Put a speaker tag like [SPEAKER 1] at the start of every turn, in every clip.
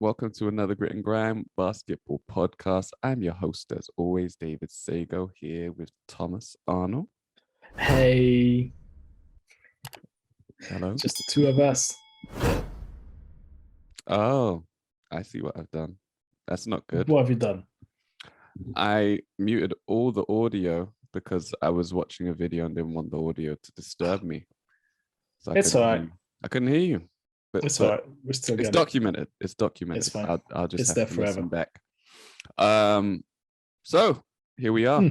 [SPEAKER 1] Welcome to another Grit and Grime basketball podcast. I'm your host, as always, David Sagoe, here with Thomas Arnal.
[SPEAKER 2] Hey.
[SPEAKER 1] Hello.
[SPEAKER 2] Just the two of us.
[SPEAKER 1] Oh, I see what I've done. That's not good.
[SPEAKER 2] What have you done?
[SPEAKER 1] I muted all the audio because I was watching a video and didn't want the audio to disturb me. So
[SPEAKER 2] It's all right.
[SPEAKER 1] I couldn't hear you. But
[SPEAKER 2] it's all right. We're still
[SPEAKER 1] it's documented. It's documented.
[SPEAKER 2] It's fine.
[SPEAKER 1] I'll just
[SPEAKER 2] It's
[SPEAKER 1] have
[SPEAKER 2] there
[SPEAKER 1] to
[SPEAKER 2] forever.
[SPEAKER 1] listen back. So here we are,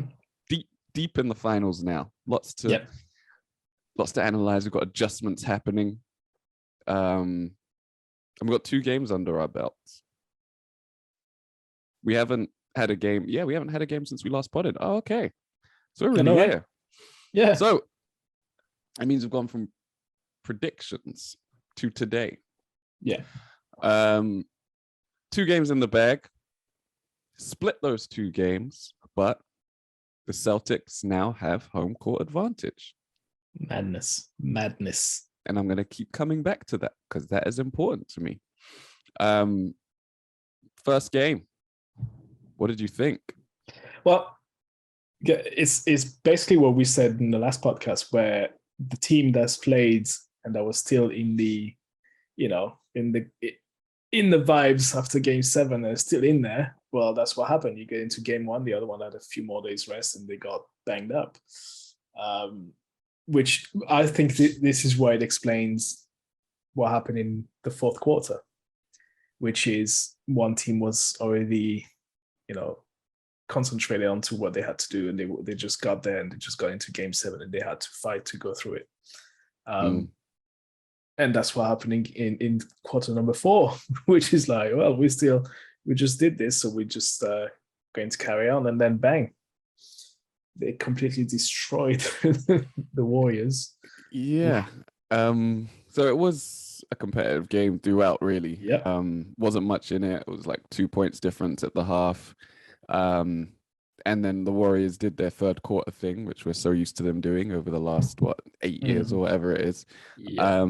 [SPEAKER 1] deep in the finals now. Lots to analyze. We've got adjustments happening. And we've got 2 games under our belts. We haven't had a game. Yeah, we haven't had a game since we last potted. Oh, okay. So we're really here.
[SPEAKER 2] Yeah.
[SPEAKER 1] So that means we've gone from predictions to today.
[SPEAKER 2] Yeah.
[SPEAKER 1] 2 games in the bag. Split those 2 games, but the Celtics now have home court advantage.
[SPEAKER 2] Madness.
[SPEAKER 1] And I'm going to keep coming back to that because that is important to me. First game. What did you think?
[SPEAKER 2] Well, it's basically what we said in the last podcast, where the team that's played and that was still in the, in the vibes after game 7 and still in there. Well, that's what happened. You get into game 1, the other one had a few more days rest and they got banged up. Which I think this is why it explains what happened in the fourth quarter, which is one team was already, concentrated onto what they had to do, and they just got there and they just got into game 7 and they had to fight to go through it. And that's what happened in quarter number 4, which is like, well, we just did this, so we're just going to carry on, and then bang. They completely destroyed the Warriors.
[SPEAKER 1] Yeah. So it was a competitive game throughout, really.
[SPEAKER 2] Yeah.
[SPEAKER 1] Wasn't much in it. It was like 2 points difference at the half. And then the Warriors did their third quarter thing, which we're so used to them doing over the last, 8 years or whatever it is.
[SPEAKER 2] Yeah.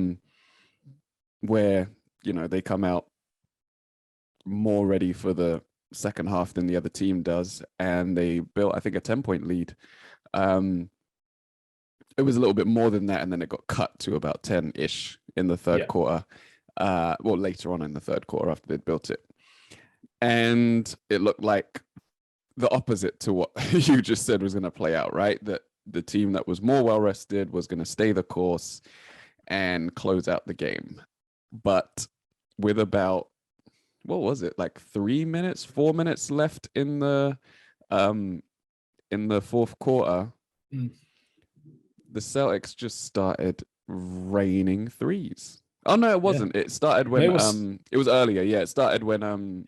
[SPEAKER 1] Where, they come out more ready for the second half than the other team does, and they built, I think, a 10-point lead. It was a little bit more than that, and then it got cut to about 10-ish in the third quarter. Later on in the third quarter after they'd built it. And it looked like the opposite to what you just said was going to play out, right? That the team that was more well-rested was going to stay the course and close out the game. But with about, what was it, like 4 minutes left in the fourth quarter, the Celtics just started raining threes. Oh no, it wasn't. Yeah. It started when it was earlier. Yeah, it started when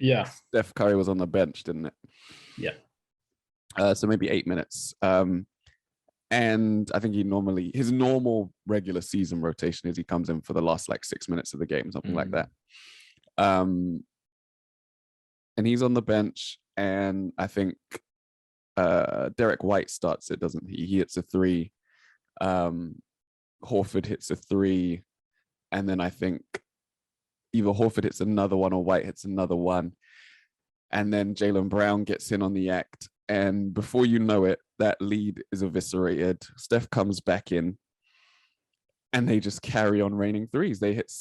[SPEAKER 1] Steph Curry was on the bench, didn't it?
[SPEAKER 2] Yeah.
[SPEAKER 1] So maybe 8 minutes. And I think his normal regular season rotation is he comes in for the last like 6 minutes of the game, something like that. And he's on the bench, and I think Derek White starts it, doesn't he? He hits a 3. Horford hits a 3, and then I think either Horford hits another one or White hits another one, and then Jaylen Brown gets in on the act, and before you know it, that lead is eviscerated. Steph comes back in, and they just carry on raining threes. They hit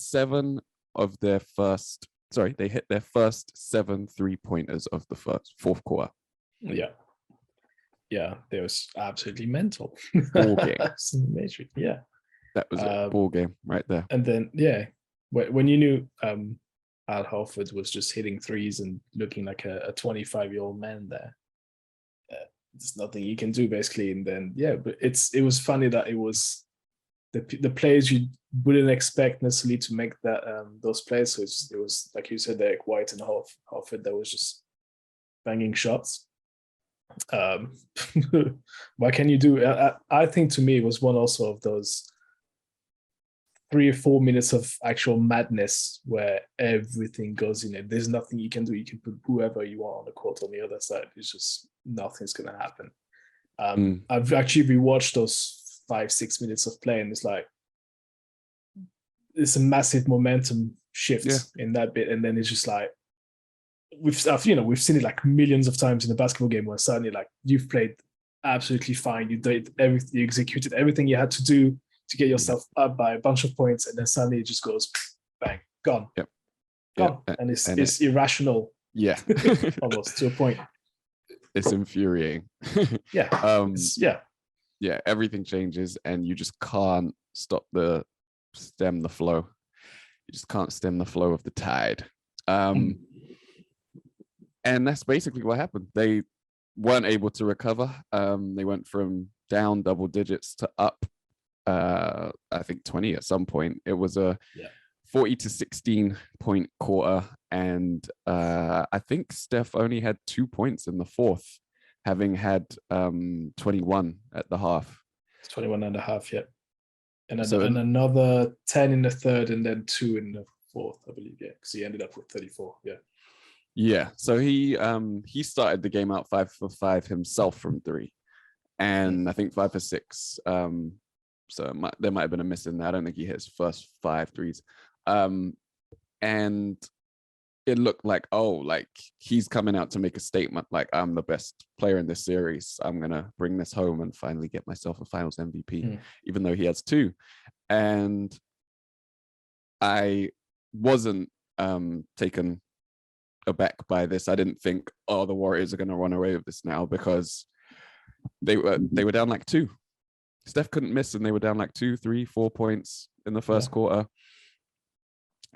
[SPEAKER 1] their first 7 3-pointers of the fourth quarter.
[SPEAKER 2] Yeah, it was absolutely mental.
[SPEAKER 1] Ball game.
[SPEAKER 2] Yeah.
[SPEAKER 1] That was a ball game right there.
[SPEAKER 2] And then, when you knew Al Horford was just hitting threes and looking like a 25-year-old man there, there's nothing you can do, basically. And then, but it was funny that it was the players you wouldn't expect necessarily to make that those plays. So it was, like you said, Derek White and Horford that was just banging shots. What can you do? I think, to me, it was one also of those 3 or 4 minutes of actual madness where everything goes in it. There's nothing you can do. You can put whoever you want on the court on the other side. It's just nothing's going to happen. I've actually rewatched those 5-6 minutes of play, and it's like it's a massive momentum shift in that bit, and then it's just like we've seen it like millions of times in a basketball game where suddenly like you've played absolutely fine, you did everything, you executed everything you had to do to get yourself up by a bunch of points, and then suddenly it just goes bang, gone.
[SPEAKER 1] Yep.
[SPEAKER 2] Gone. And it's irrational.
[SPEAKER 1] Yeah.
[SPEAKER 2] Almost to a point.
[SPEAKER 1] It's infuriating.
[SPEAKER 2] Yeah.
[SPEAKER 1] Yeah, everything changes and you just can't stem the flow. You just can't stem the flow of the tide. And that's basically what happened. They weren't able to recover. They went from down double digits to up, I think 20 at some point. It was a 40 to 16 point quarter. And I think Steph only had 2 points in the fourth, having had 21 at the half.
[SPEAKER 2] 21 and a half, yeah. And another 10 in the third and then 2 in the fourth, I believe, yeah. Because he ended up with 34, yeah.
[SPEAKER 1] Yeah, so he started the game out 5 for 5 himself from 3, and I think 5 for 6. So there might have been a miss in there. I don't think he hit his first 5 threes. And it looked like, he's coming out to make a statement, like, I'm the best player in this series. I'm gonna bring this home and finally get myself a Finals MVP, even though he has 2. And I wasn't taken aback by this. I didn't think, the Warriors are going to run away with this now, because they were down like 2. Steph couldn't miss, and they were down like 2, 3, 4 points in the first quarter.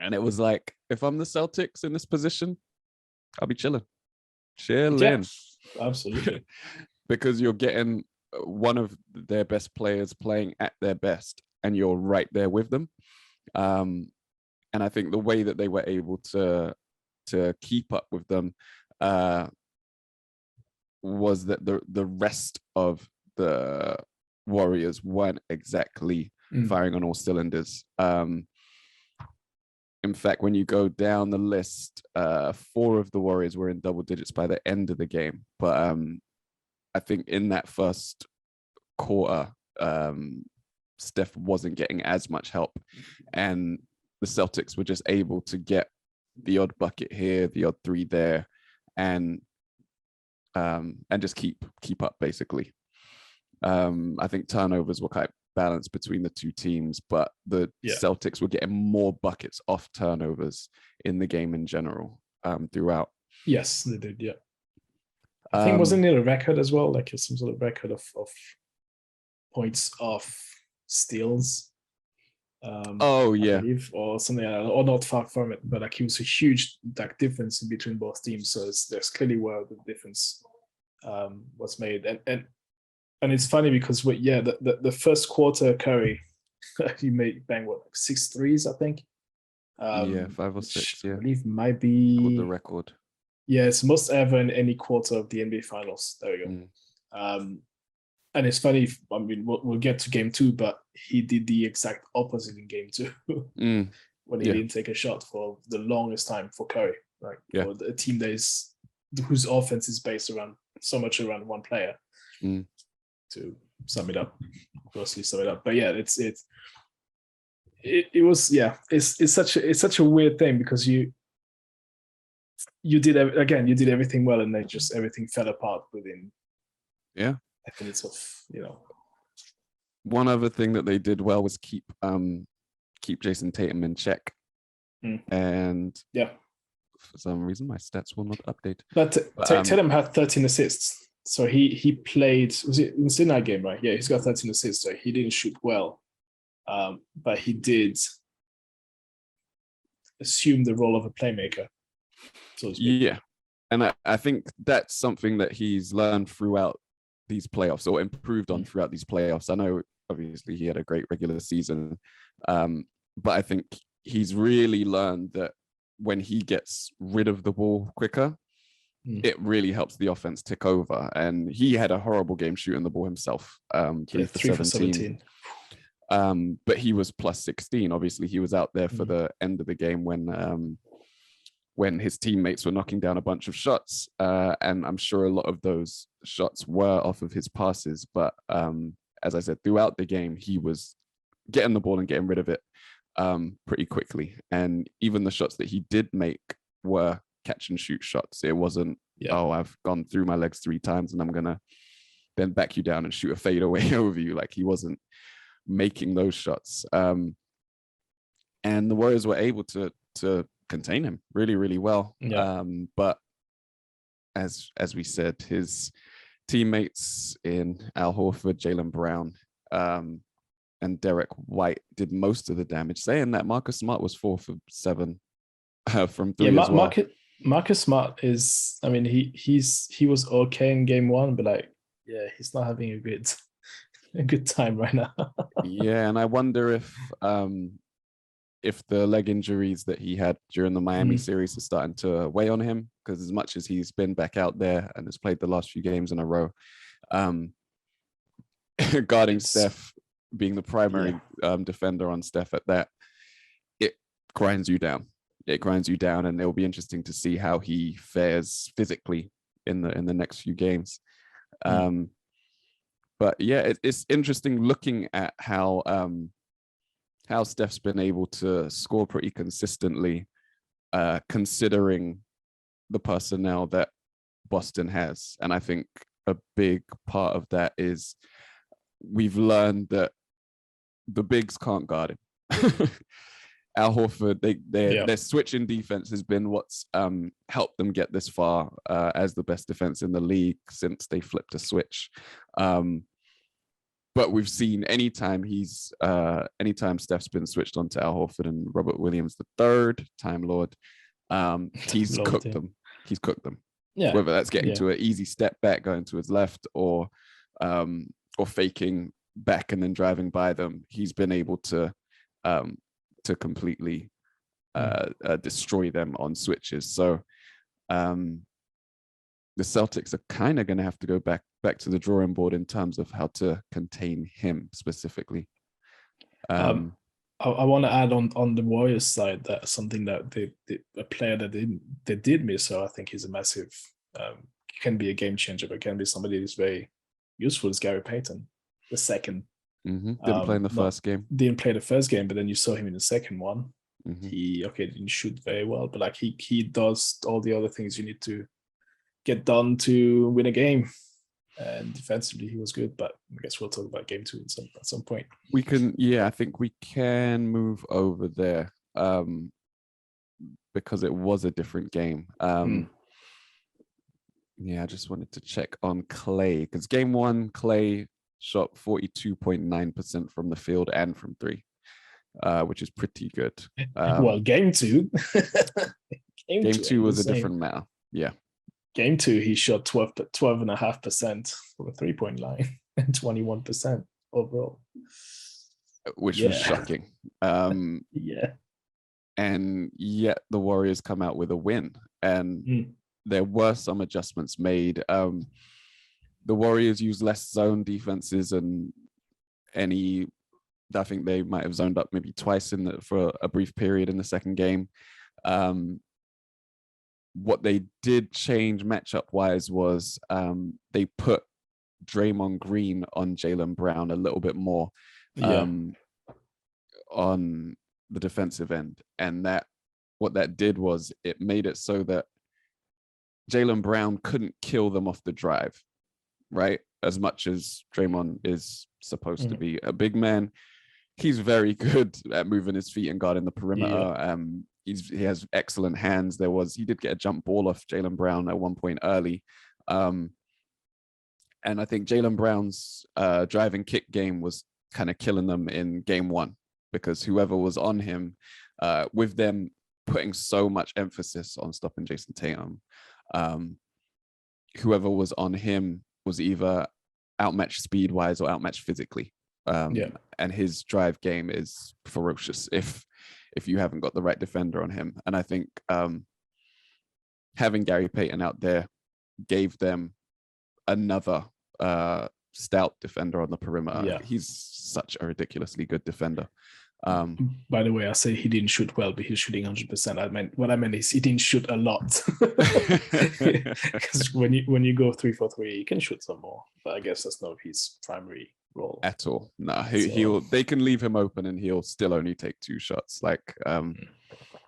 [SPEAKER 1] And it was like, if I'm the Celtics in this position, I'll be chilling.
[SPEAKER 2] Yeah, absolutely.
[SPEAKER 1] Because you're getting one of their best players playing at their best, and you're right there with them. And I think the way that they were able to keep up with them was that the rest of the Warriors weren't exactly firing on all cylinders. In fact, when you go down the list, 4 of the Warriors were in double digits by the end of the game. But I think in that first quarter, Steph wasn't getting as much help, and the Celtics were just able to get the odd bucket here, the odd 3 there, and just keep up basically. I think turnovers were quite balanced between the 2 teams, but the Celtics were getting more buckets off turnovers in the game in general throughout.
[SPEAKER 2] Yes, they did. Yeah, I think wasn't it a record as well, like some sort of record of points off steals? I believe, or something like that, or not far from it, but like it was a huge difference in between both teams. So there's clearly where the difference was made, and it's funny because the first quarter Curry he made 6 threes, I think.
[SPEAKER 1] 5 or 6.
[SPEAKER 2] I believe might be
[SPEAKER 1] the record.
[SPEAKER 2] Yeah, it's most ever in any quarter of the NBA Finals. There we go. And it's funny. We'll get to game 2, but he did the exact opposite in game 2 when he didn't take a shot for the longest time for Curry. For a team whose offense is based so much around one player. To sum it up, grossly sum it up. But yeah, it's such a weird thing, because you did everything well, and then just everything fell apart within. Yeah. Minutes of
[SPEAKER 1] One other thing that they did well was keep Jason Tatum in check, and for some reason my stats will not update.
[SPEAKER 2] But Tatum had 13 assists, so he played. Was it in the Sydney game, right? Yeah, he's got 13 assists. So he didn't shoot well, but he did assume the role of a playmaker. So to speak.
[SPEAKER 1] Yeah, and I think that's something that he's learned throughout these playoffs, or improved on throughout these playoffs. I know obviously he had a great regular season, but I think he's really learned that when he gets rid of the ball quicker, it really helps the offense tick over. And he had a horrible game shooting the ball himself, 3 for 17. But he was plus 16. Obviously he was out there for the end of the game when his teammates were knocking down a bunch of shots. And I'm sure a lot of those shots were off of his passes. But as I said, throughout the game, he was getting the ball and getting rid of it pretty quickly. And even the shots that he did make were catch and shoot shots. It wasn't, oh, I've gone through my legs 3 times and I'm going to then back you down and shoot a fadeaway over you. Like, he wasn't making those shots. And the Warriors were able to contain him really, really well. But as we said, his teammates in Al Horford, Jaylen Brown, and Derek White did most of the damage. Saying that, Marcus Smart was 4 for 7 from 3 as well.
[SPEAKER 2] Marcus Smart is, I mean, he was okay in game 1, but like, he's not having a good time right now.
[SPEAKER 1] And I wonder if the leg injuries that he had during the Miami series are starting to weigh on him, because as much as he's been back out there and has played the last few games in a row, guarding Steph, being the primary defender on Steph at that, it grinds you down. And it'll be interesting to see how he fares physically in the next few games. But it's interesting looking at how Steph's been able to score pretty consistently, considering the personnel that Boston has. And I think a big part of that is we've learned that the bigs can't guard him. Al Horford, their switching defense has been what's helped them get this far as the best defense in the league since they flipped a switch. But we've seen anytime Steph's been switched on to Al Horford and Robert Williams III, Time Lord, he's cooked them. He's cooked them. Yeah. Whether that's getting to an easy step back, going to his left, or faking back and then driving by them, he's been able to completely destroy them on switches. So the Celtics are kind of going to have to go back to the drawing board in terms of how to contain him specifically.
[SPEAKER 2] I want to add on the Warriors side that something that a player that they did miss, so I think he's a massive, can be a game changer, but can be somebody who's very useful, is Gary Payton, the second.
[SPEAKER 1] Didn't play in the first game.
[SPEAKER 2] Didn't play the first game, but then you saw him in the second one. He didn't shoot very well, but like he does all the other things you need to get done to win a game. And defensively, he was good, but I guess we'll talk about game 2 at some point.
[SPEAKER 1] We can, I think we can move over there because it was a different game. I just wanted to check on Clay, because game 1, Clay shot 42.9% from the field and from 3, which is pretty good.
[SPEAKER 2] Well, game 2.
[SPEAKER 1] game 2 was a different matter. Yeah.
[SPEAKER 2] Game 2, he shot 12.5% from a 3-point line and 21% overall.
[SPEAKER 1] Which was shocking. And yet the Warriors come out with a win. And there were some adjustments made. The Warriors used less zone defenses, and I think they might have zoned up maybe twice for a brief period in the second game. What they did change matchup-wise was they put Draymond Green on Jaylen Brown a little bit more on the defensive end. And what that did was it made it so that Jaylen Brown couldn't kill them off the drive, right? As much as Draymond is supposed to be a big man, he's very good at moving his feet and guarding the perimeter. He has excellent hands. He did get a jump ball off Jaylen Brown at one point early. And I think Jaylen Brown's driving kick game was kind of killing them in game 1, because whoever was on him, with them putting so much emphasis on stopping Jason Tatum, whoever was on him was either outmatched speed-wise or outmatched physically. And his drive game is ferocious if you haven't got the right defender on him. And I think having Gary Payton out there gave them another stout defender on the perimeter. He's such a ridiculously good defender.
[SPEAKER 2] By the way, I say he didn't shoot well, but he's shooting 100%. What I meant is he didn't shoot a lot. Because when you go 3 for 3, you can shoot some more. But I guess that's not his primary role
[SPEAKER 1] at all. No, they can leave him open and he'll still only take 2 shots. Like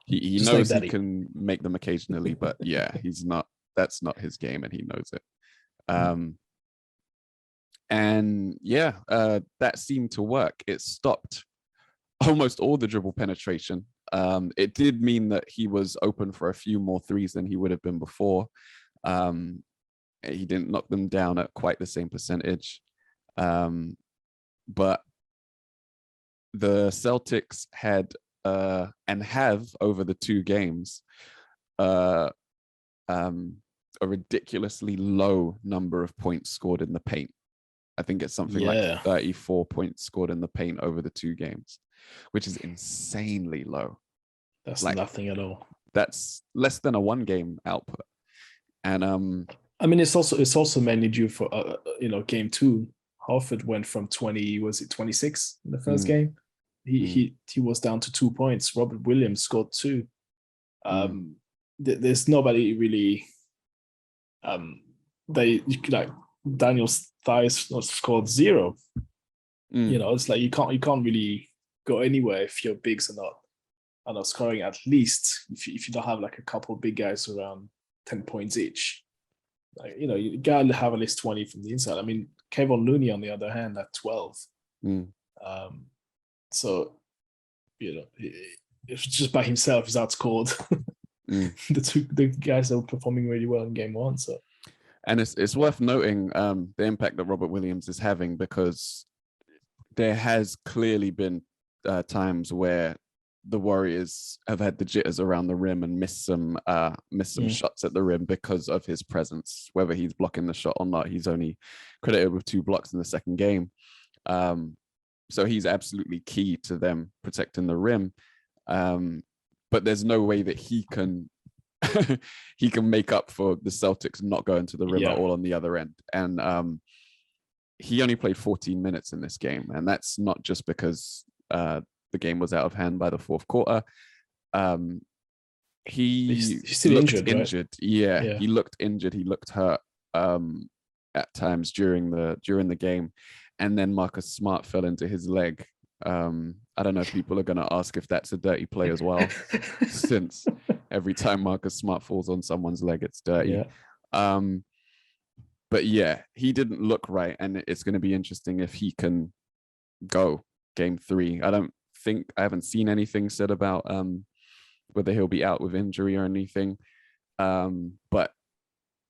[SPEAKER 1] He
[SPEAKER 2] Just
[SPEAKER 1] knows
[SPEAKER 2] like
[SPEAKER 1] he
[SPEAKER 2] Daddy.
[SPEAKER 1] can make them occasionally, but yeah, he's not. That's not his game, and he knows it. And yeah, that seemed to work. It stopped almost all the dribble penetration. It did mean that he was open for a few more threes than he would have been before. He didn't knock them down at quite the same percentage. But the Celtics had and have over the two games a ridiculously low number of points scored in the paint. I think it's something like 34 points scored in the paint over the two games, which is insanely low.
[SPEAKER 2] That's like, nothing at all.
[SPEAKER 1] That's less than a one game output. And
[SPEAKER 2] I mean, it's also mainly due for game two. Horford went from 26 in the first game. He was down to 2 points. Robert Williams scored 2. There's nobody really. Daniel Theis scored 0. It's like you can't really go anywhere if your bigs are not scoring, at least if you don't have like a couple of big guys around 10 points each. Like, you gotta have at least 20 from the inside. I mean, Kevon Looney on the other hand had 12. So it's just by himself he's outscored the guys that were performing really well in game one. So,
[SPEAKER 1] and it's worth noting the impact that Robert Williams is having, because there has clearly been times where the Warriors have had the jitters around the rim and missed some shots at the rim because of his presence, whether he's blocking the shot or not. He's only credited with 2 blocks in the second game. So he's absolutely key to them protecting the rim. But there's no way that he can make up for the Celtics not going to the rim at all on the other end. And he only played 14 minutes in this game. And that's not just because the game was out of hand by the fourth quarter.
[SPEAKER 2] He's still
[SPEAKER 1] looked
[SPEAKER 2] injured.
[SPEAKER 1] Right? Yeah, he looked injured. He looked hurt at times during the game. And then Marcus Smart fell into his leg. I don't know if people are going to ask if that's a dirty play as well, since every time Marcus Smart falls on someone's leg, it's dirty. But yeah, he didn't look right. And it's going to be interesting if he can go game 3. I haven't seen anything said about whether he'll be out with injury or anything. But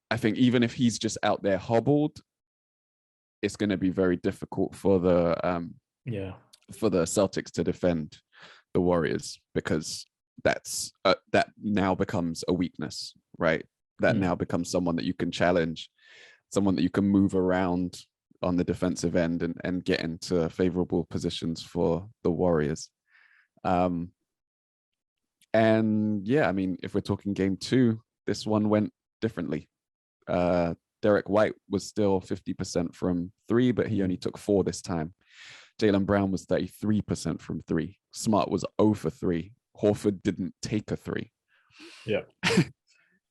[SPEAKER 1] I think even if he's just out there hobbled, it's going to be very difficult for the Celtics to defend the Warriors, because that now becomes a weakness, right? That now becomes someone that you can challenge, someone that you can move around on the defensive end and get into favorable positions for the Warriors. And yeah, I mean, if we're talking game 2, this one went differently. Derek White was still 50% from 3, but he only took 4 this time. Jaylen Brown was 33% from 3. Smart was 0 for 3. Horford didn't take a 3.
[SPEAKER 2] Yeah.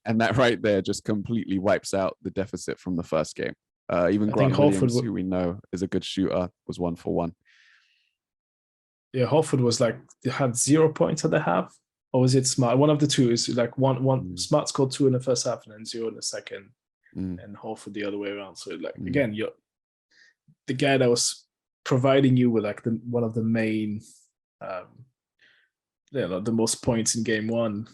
[SPEAKER 1] And that right there just completely wipes out the deficit from the first game. Even Grant Williams, who we know is a good shooter, was 1 for 1.
[SPEAKER 2] Yeah, Horford was like, they had 0 points at the half, or was it Smart? One of the two is like one. Smart scored 2 in the first half and then 0 in the second, and Horford the other way around. So like again, you're the guy that was providing you with like one of the main, the most points in game 1.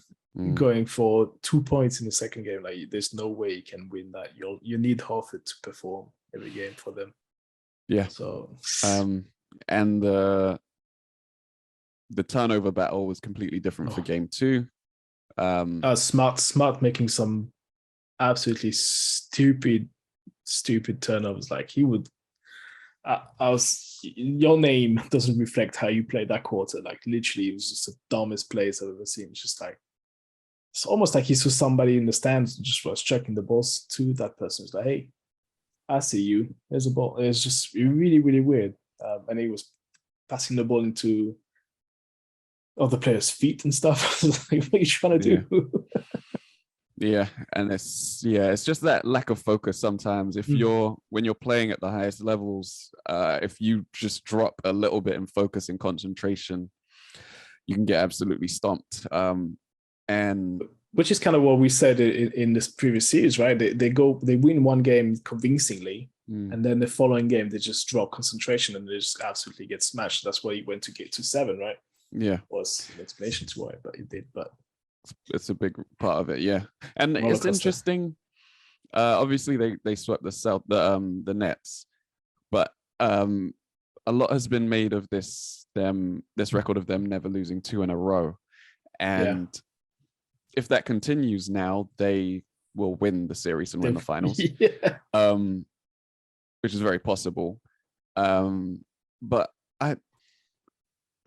[SPEAKER 2] Going for 2 points in the second game, like there's no way you can win that. You need Horford to perform every game for them.
[SPEAKER 1] Yeah.
[SPEAKER 2] So
[SPEAKER 1] and the turnover battle was completely different for game 2.
[SPEAKER 2] Smart making some absolutely stupid turnovers. Like he would. Your name doesn't reflect how you played that quarter. Like literally, it was just the dumbest plays I've ever seen. It's just like, it's almost like he saw somebody in the stands and just was checking the balls to that person. It's like, hey, I see you. There's a ball. It's just really, really weird. And he was passing the ball into other players' feet and stuff. Like, what are you trying to do?
[SPEAKER 1] Yeah, and it's just that lack of focus sometimes. When you're playing at the highest levels, if you just drop a little bit in focus and concentration, you can get absolutely stomped. And
[SPEAKER 2] which is kind of what we said in this previous series, right? They win one game convincingly, and then the following game they just drop concentration and they just absolutely get smashed. That's why he went to get to 7, right?
[SPEAKER 1] Yeah,
[SPEAKER 2] was an explanation to why, but it did. But
[SPEAKER 1] it's a big part of it, yeah. And it's interesting. Obviously, they swept the Nets, but a lot has been made of this record of them never losing 2 in a row, and if that continues now, they will win the series and win the finals. Which is very possible. But I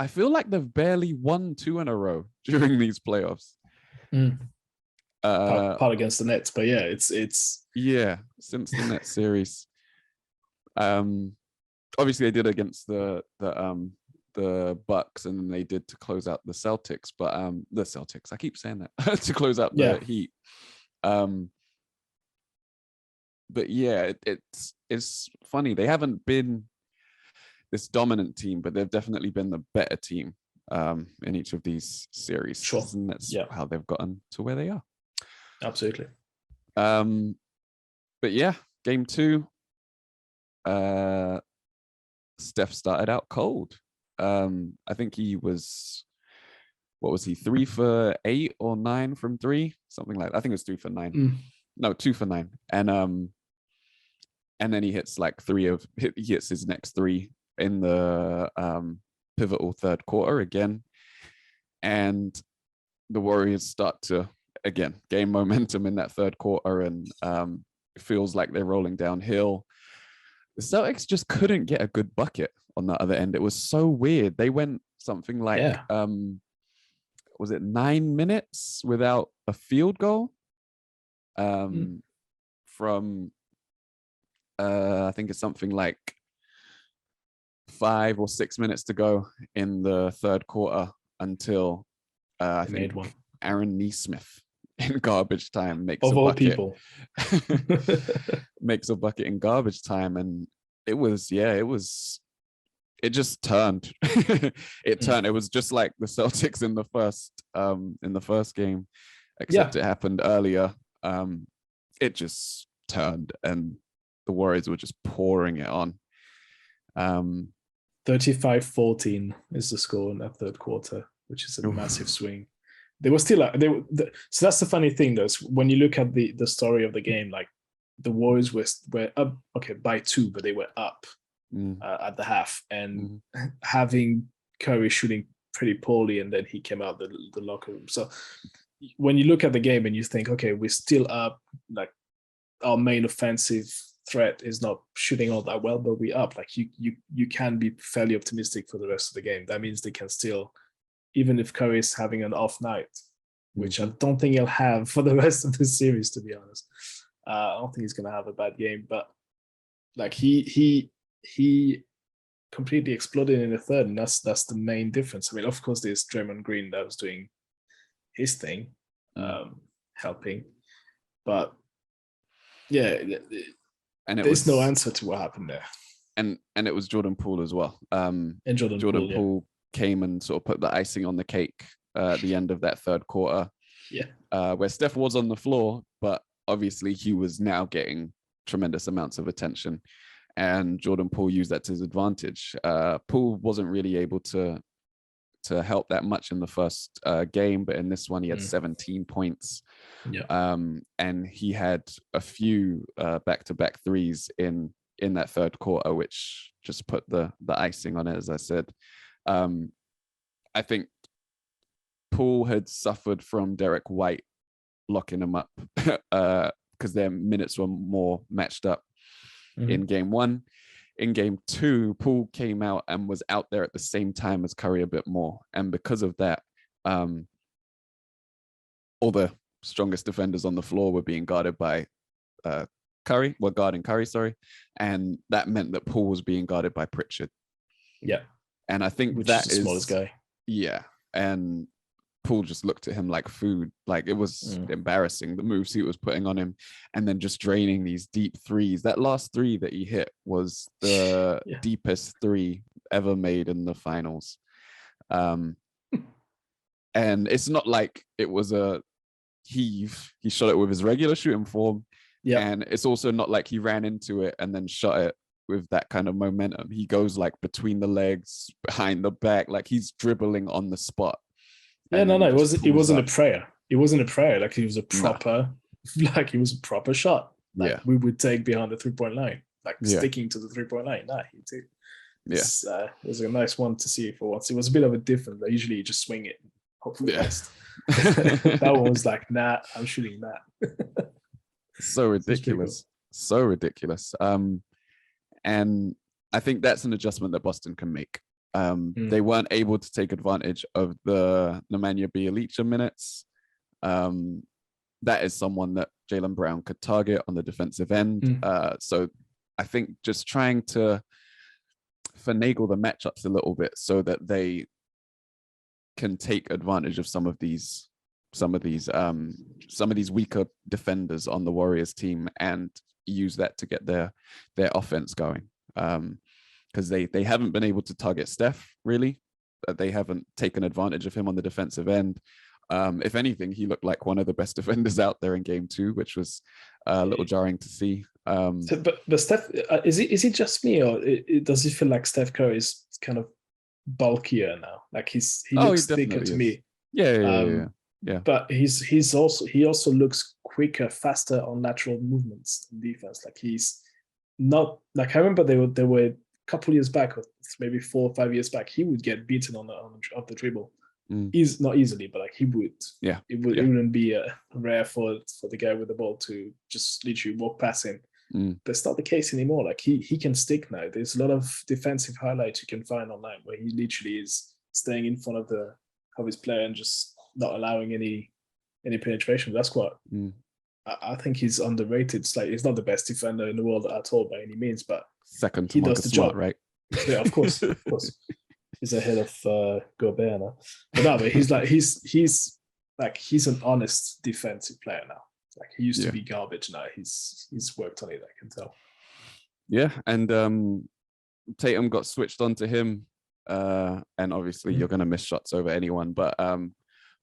[SPEAKER 1] feel like they've barely won 2 in a row during these playoffs.
[SPEAKER 2] Part against the Nets, but it's
[SPEAKER 1] since the Nets series. Obviously they did against the Bucks, and then they did to close out the Celtics, but the Celtics, I keep saying that, to close out the Heat. But yeah, it's funny. They haven't been this dominant team, but they've definitely been the better team in each of these series.
[SPEAKER 2] Sure.
[SPEAKER 1] And that's how they've gotten to where they are.
[SPEAKER 2] Absolutely.
[SPEAKER 1] But yeah, game 2, Steph started out cold. I think he was, what was he, 3 for 8 or 9 from 3? Something like that. I think it was 3 for 9. No, 2 for 9. And then he hits like he hits his next 3 in the pivotal third quarter again. And the Warriors start to, again, gain momentum in that third quarter, and it feels like they're rolling downhill. The Celtics just couldn't get a good bucket on the other end. It was so weird. They went something like, was it 9 minutes without a field goal? From I think it's something like 5 or 6 minutes to go in the third quarter until I think Aaron Nesmith in garbage time makes
[SPEAKER 2] of
[SPEAKER 1] a
[SPEAKER 2] all
[SPEAKER 1] bucket.
[SPEAKER 2] People
[SPEAKER 1] makes a bucket in garbage time, and it just turned. It turned. It was just like the Celtics in the first game, except it happened earlier. It just turned, and the Warriors were just pouring it on.
[SPEAKER 2] 35-14 is the score in that third quarter, which is a massive swing. They were still so that's the funny thing, though. When you look at the story of the game, like the Warriors were up, by 2, but they were up at the half, and having Curry shooting pretty poorly, and then he came out the locker room. So when you look at the game and you think, okay, we're still up, like our main offensive threat is not shooting all that well, but we're up. Like you can be fairly optimistic for the rest of the game. That means they can still, even if Curry is having an off night, which I don't think he'll have for the rest of the series, to be honest. I don't think he's going to have a bad game, but like he completely exploded in the third, and that's the main difference. I mean, of course, there's Draymond Green that was doing his thing, helping, but and there's no answer to what happened there.
[SPEAKER 1] And it was Jordan Poole as well.
[SPEAKER 2] And Jordan
[SPEAKER 1] Poole came and sort of put the icing on the cake at the end of that third quarter. Where Steph was on the floor, but obviously he was now getting tremendous amounts of attention, and Jordan Poole used that to his advantage. Poole wasn't really able to help that much in the first game, but in this one he had 17 points. And he had a few back-to-back threes in that third quarter, which just put the icing on it, as I said. I think Poole had suffered from Derek White locking him up because their minutes were more matched up in game 1. In game 2, Poole came out and was out there at the same time as Curry a bit more. And because of that, all the strongest defenders on the floor were being guarded by guarding Curry, sorry. And that meant that Poole was being guarded by Pritchard. And I think
[SPEAKER 2] which
[SPEAKER 1] that
[SPEAKER 2] is the smallest guy.
[SPEAKER 1] And Poole just looked at him like food. Like, it was embarrassing, the moves he was putting on him, and then just draining these deep threes. That last 3 that he hit was the deepest 3 ever made in the finals. And it's not like it was a heave. He shot it with his regular shooting form.
[SPEAKER 2] Yeah.
[SPEAKER 1] And it's also not like he ran into it and then shot it with that kind of momentum. He goes like between the legs, behind the back, like he's dribbling on the spot.
[SPEAKER 2] Yeah, no, it wasn't a prayer. It wasn't a prayer. Like, it was a proper, like, it was a proper shot. Like, we would take behind the 3-point line, like sticking to the 3-point line. Nah, he did. It was a nice one to see for once. It was a bit of a different. Like, usually you just swing it, hope for the best. That one was like, nah, I'm shooting that.
[SPEAKER 1] So ridiculous. Cool. So ridiculous. And I think that's an adjustment that Boston can make. They weren't able to take advantage of the Nemanja Bjelica minutes. That is someone that Jaylen Brown could target on the defensive end. So I think just trying to finagle the matchups a little bit so that they can take advantage of some of these weaker defenders on the Warriors team and use that to get their offense going. Because they haven't been able to target Steph, really. They haven't taken advantage of him on the defensive end. If anything, he looked like one of the best defenders out there in game 2, which was a little jarring to see.
[SPEAKER 2] But Steph, is it just me, or does it feel like Steph Curry is kind of bulkier now? Like he looks thicker to me.
[SPEAKER 1] Yeah.
[SPEAKER 2] But he also looks quicker, faster on lateral movements in defense. Like, he's not like, I remember they were a couple years back, or maybe 4 or 5 years back, he would get beaten on the dribble. Is not easily, but like he would.
[SPEAKER 1] Yeah.
[SPEAKER 2] It wouldn't be rare for the guy with the ball to just literally walk past him. But it's not the case anymore. Like, he can stick now. There's a lot of defensive highlights you can find online where he literally is staying in front of his player and just not allowing any penetration. That's what I think he's underrated. It's like, he's not the best defender in the world at all by any means, but
[SPEAKER 1] second to Marcus Smart, right?
[SPEAKER 2] Yeah, of course. He's ahead of Gobert now. But he's an honest defensive player now. Like, he used to be garbage. Now he's worked on it, I can tell. Yeah,
[SPEAKER 1] and Tatum got switched onto him, and obviously you're going to miss shots over anyone, but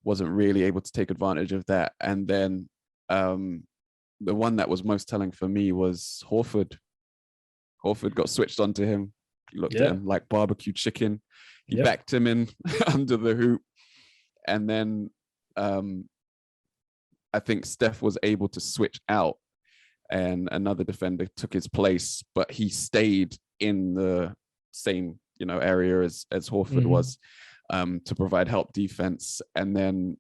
[SPEAKER 1] wasn't really able to take advantage of that. And then the one that was most telling for me was Horford. Horford got switched onto him. He looked at him like barbecue chicken. He backed him in under the hoop. And then I think Steph was able to switch out and another defender took his place, but he stayed in the same, area as Horford was to provide help defense. And then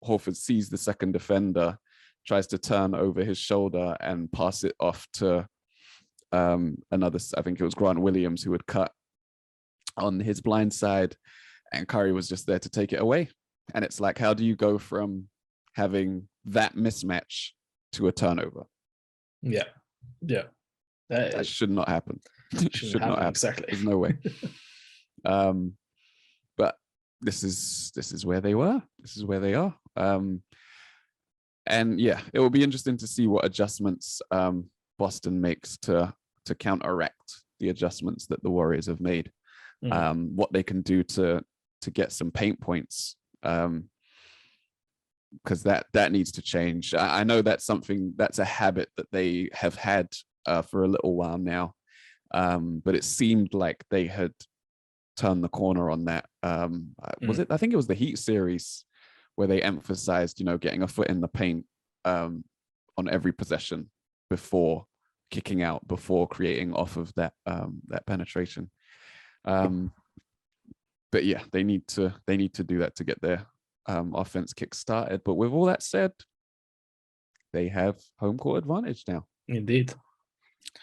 [SPEAKER 1] Horford sees the second defender, tries to turn over his shoulder and pass it off to another, I think it was Grant Williams, who would cut on his blind side, and Curry was just there to take it away. And it's like, how do you go from having that mismatch to a turnover? That should not happen. Should not happen.
[SPEAKER 2] Exactly.
[SPEAKER 1] There's no way. But this is where they were. This is where they are. And yeah, it will be interesting to see what adjustments Boston makes to counteract the adjustments that the Warriors have made. What they can do to get some paint points, because that needs to change. I know that's a habit that they have had for a little while now, but it seemed like they had turned the corner on that. Was it? I think it was the Heat series where they emphasized, getting a foot in the paint on every possession before kicking out, before creating off of that penetration. But yeah, they need to do that to get their offense kick started. But with all that said, they have home court advantage now.
[SPEAKER 2] Indeed.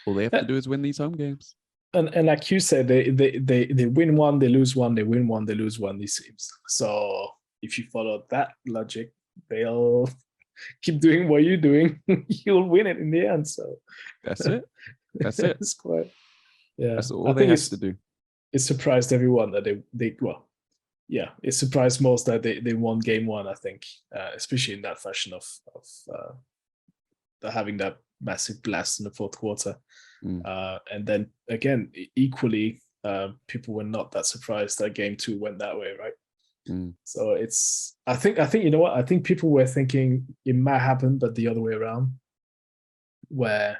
[SPEAKER 1] All they have to do is win these home games.
[SPEAKER 2] And like you said, they win one, they lose one, they win one, they lose one, these teams. So if you follow that logic, they'll keep doing what you're doing. You'll win it in the end. So
[SPEAKER 1] that's it. That's it.
[SPEAKER 2] It's quite, yeah.
[SPEAKER 1] That's all they have to do.
[SPEAKER 2] It surprised everyone that it surprised most that they won game one, I think, especially in that fashion of having that massive blast in the fourth quarter. And then again, equally, people were not that surprised that game two went that way, right? So I think you know what? I think people were thinking it might happen, but the other way around, where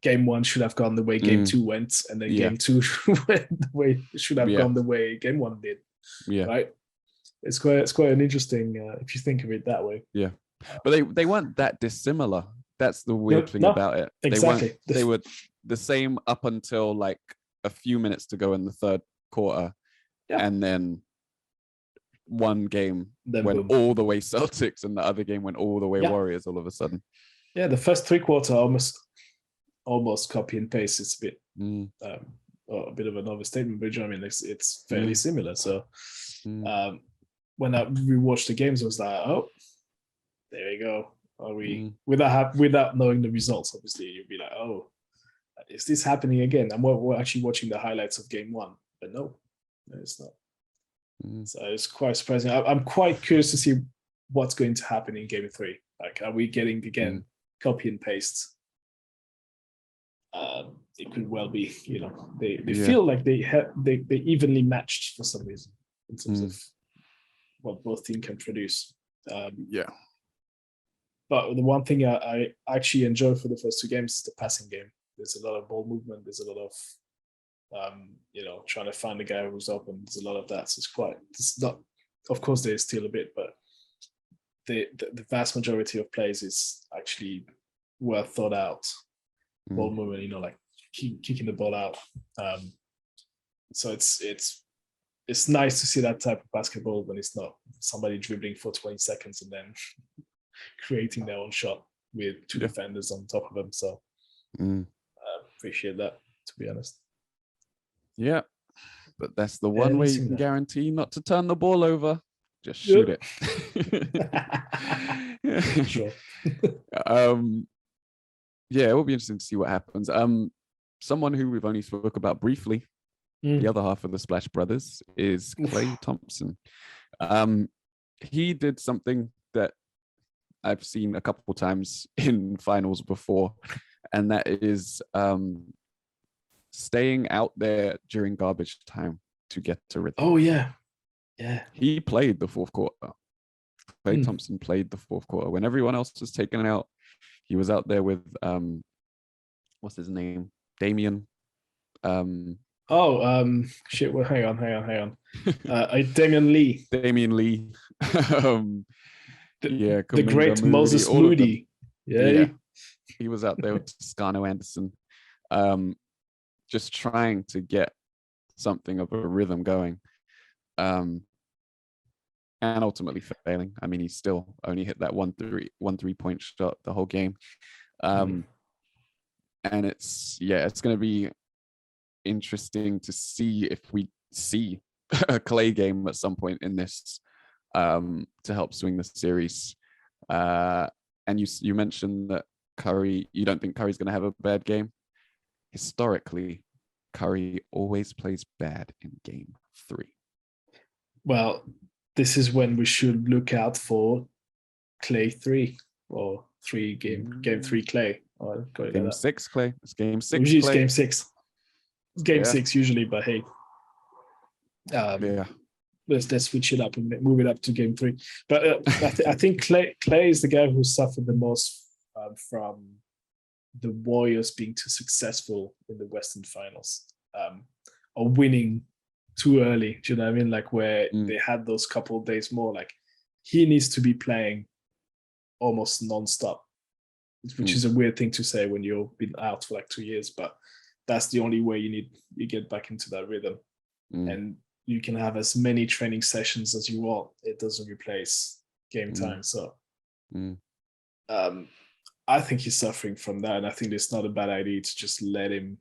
[SPEAKER 2] game one should have gone the way game two went, and then game two should have gone the way game one did.
[SPEAKER 1] Yeah.
[SPEAKER 2] Right. It's quite an interesting if you think of it that way.
[SPEAKER 1] Yeah. But they weren't that dissimilar. That's the weird thing about it.
[SPEAKER 2] Exactly.
[SPEAKER 1] They were the same up until like a few minutes to go in the third quarter. Yeah. And then one game went all the way Celtics and the other game went all the way Warriors all of a sudden. Yeah,
[SPEAKER 2] the first three quarter almost copy and paste. It's a bit a bit of an overstatement, but I mean it's fairly similar. So when I rewatched the games, I was like, oh, there you go. Are we without knowing the results? Obviously, you'd be like, oh, is this happening again? And we're actually watching the highlights of game one, but no, it's not. So it's quite surprising. I'm quite curious to see what's going to happen in game three. Like, are we getting again copy and paste? It could well be. You know, they feel like they evenly matched for some reason in terms of what both teams can produce. But the one thing I actually enjoy for the first two games is the passing game. There's a lot of ball movement. There's a lot of trying to find the guy who's open. There's a lot of that. So it's not, of course there's still a bit, but the vast majority of plays is actually well thought out. Ball movement, like kicking the ball out. So it's nice to see that type of basketball when it's not somebody dribbling for 20 seconds and then creating their own shot with two defenders on top of them. So I appreciate that, to be honest.
[SPEAKER 1] Yeah, but that's the one way you can guarantee not to turn the ball over. Just shoot it.
[SPEAKER 2] Sure.
[SPEAKER 1] Yeah, it will be interesting to see what happens. Someone who we've only spoke about briefly, the other half of the Splash Brothers, is Klay Thompson. He did something that I've seen a couple times in finals before, and that is staying out there during garbage time to get to rhythm.
[SPEAKER 2] Oh, yeah.
[SPEAKER 1] He played the fourth quarter. Klay Thompson played the fourth quarter. When everyone else was taken out, he was out there with, what's his name? Damian.
[SPEAKER 2] Shit. Well, hang on. Damian Lee.
[SPEAKER 1] Damian Lee.
[SPEAKER 2] The great Moses Moody. Yeah.
[SPEAKER 1] He was out there with Toscano Anderson. Just trying to get something of a rhythm going, and ultimately failing. I mean, he still only hit that one 3-point shot the whole game, and it's going to be interesting to see if we see a Klay game at some point in this to help swing the series. And you mentioned that Curry. You don't think Curry's going to have a bad game? Historically, Curry always plays bad in game 3.
[SPEAKER 2] Well, this is when we should look out for Klay 3 or game 3 Klay.
[SPEAKER 1] Game 6 Klay. It's game 6.
[SPEAKER 2] Usually it's game 6. It's game 6 usually, but hey. Let's switch it up and move it up to game 3. But I think Klay is the guy who suffered the most from the Warriors being too successful in the Western Finals, or winning too early. Do you know what I mean? Like where they had those couple of days more. Like he needs to be playing almost nonstop, which is a weird thing to say when you've been out for like 2 years. But that's the only way you get back into that rhythm, and you can have as many training sessions as you want. It doesn't replace game time. So, I think he's suffering from that, and I think it's not a bad idea to just let him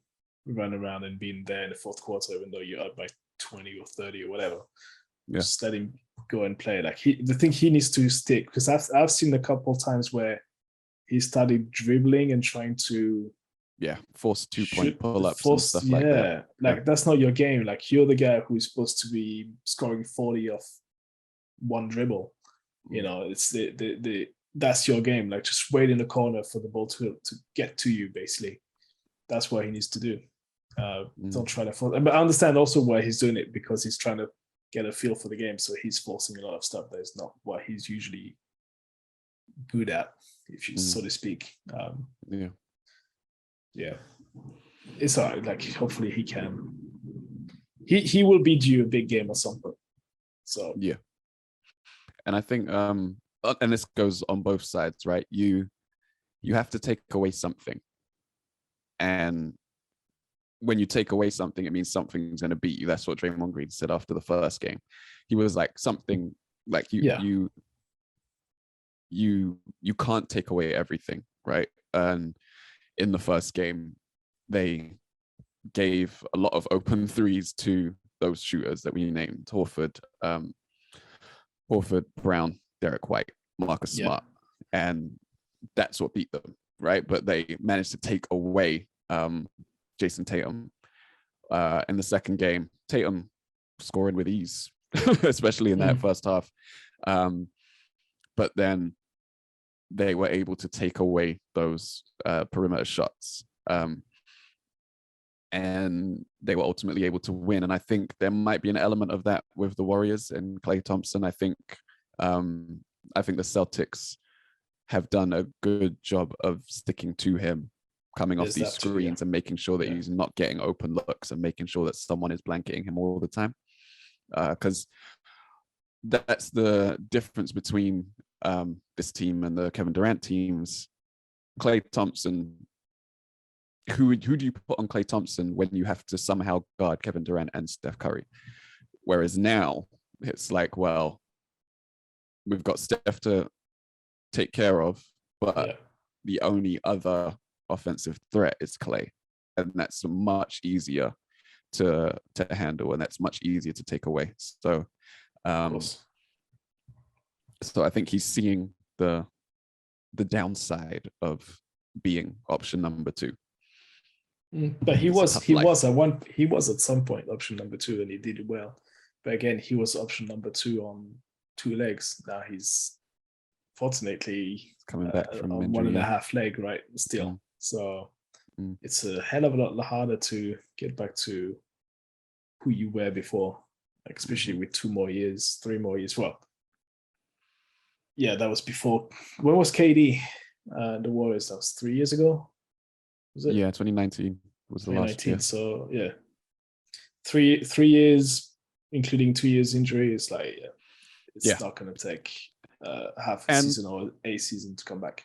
[SPEAKER 2] run around and be in there in the fourth quarter, even though you're up by 20 or 30 or whatever. Just let him go and play. Like the thing he needs to stick, because I've seen a couple of times where he started dribbling and trying to
[SPEAKER 1] force 2-point pull-ups and stuff like that.
[SPEAKER 2] Like that's not your game. Like you're the guy who's supposed to be scoring 40 off one dribble. You know, it's the that's your game. Like just wait in the corner for the ball to get to you, basically. That's what he needs to do. Don't try to force. But I understand also why he's doing it, because he's trying to get a feel for the game. So he's forcing a lot of stuff that is not what he's usually good at, if you so to speak. Yeah, it's all right. Like hopefully he can. He will be due a big game or something. So
[SPEAKER 1] yeah, and I think and this goes on both sides, right? You have to take away something, and when you take away something, it means something's going to beat you. That's what Draymond Green said after the first game. He was like, something like you can't take away everything, right? And in the first game, they gave a lot of open threes to those shooters that we named: Horford, Brown, Derek White, Marcus Smart, and that's what beat them, right? But they managed to take away Jason Tatum in the second game. Tatum scoring with ease, especially in that first half. But then they were able to take away those perimeter shots. And they were ultimately able to win. And I think there might be an element of that with the Warriors and Klay Thompson. I think the Celtics have done a good job of sticking to him, coming off these screens and making sure that he's not getting open looks and making sure that someone is blanketing him all the time. Because that's the difference between this team and the Kevin Durant teams. Klay Thompson, who do you put on Klay Thompson when you have to somehow guard Kevin Durant and Steph Curry? Whereas now it's like, well, we've got Steph to take care of, but the only other offensive threat is Klay, and that's much easier to handle, and that's much easier to take away. So I think he's seeing the downside of being option number 2.
[SPEAKER 2] But he was at some point option number 2, and he did well. But again, he was option number 2 on 2 legs. Now he's fortunately
[SPEAKER 1] coming back from
[SPEAKER 2] on
[SPEAKER 1] injury,
[SPEAKER 2] 1.5 leg, right? Still, so it's a hell of a lot harder to get back to who you were before, like especially with 2 more years, 3 more years. Well, yeah, that was before. When was KD the Warriors? That was 3 years ago. Was it?
[SPEAKER 1] Yeah, 2019 was the last year.
[SPEAKER 2] So yeah, 3 years, including 2 years injury. It's like it's not going to take half a season or a season to come back.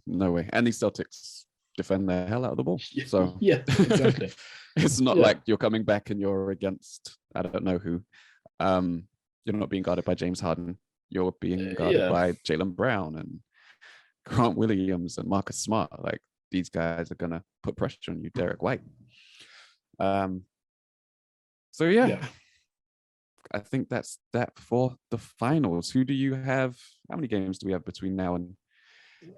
[SPEAKER 1] No way. And these Celtics defend the hell out of the ball. So
[SPEAKER 2] yeah, exactly.
[SPEAKER 1] It's not like you're coming back and you're against I don't know who. You're not being guarded by James Harden. You're being guarded by Jaylen Brown and Grant Williams and Marcus Smart. Like, these guys are gonna put pressure on you, Derek White. So yeah, I think that's that for the finals. Who do you have? How many games do we have between now and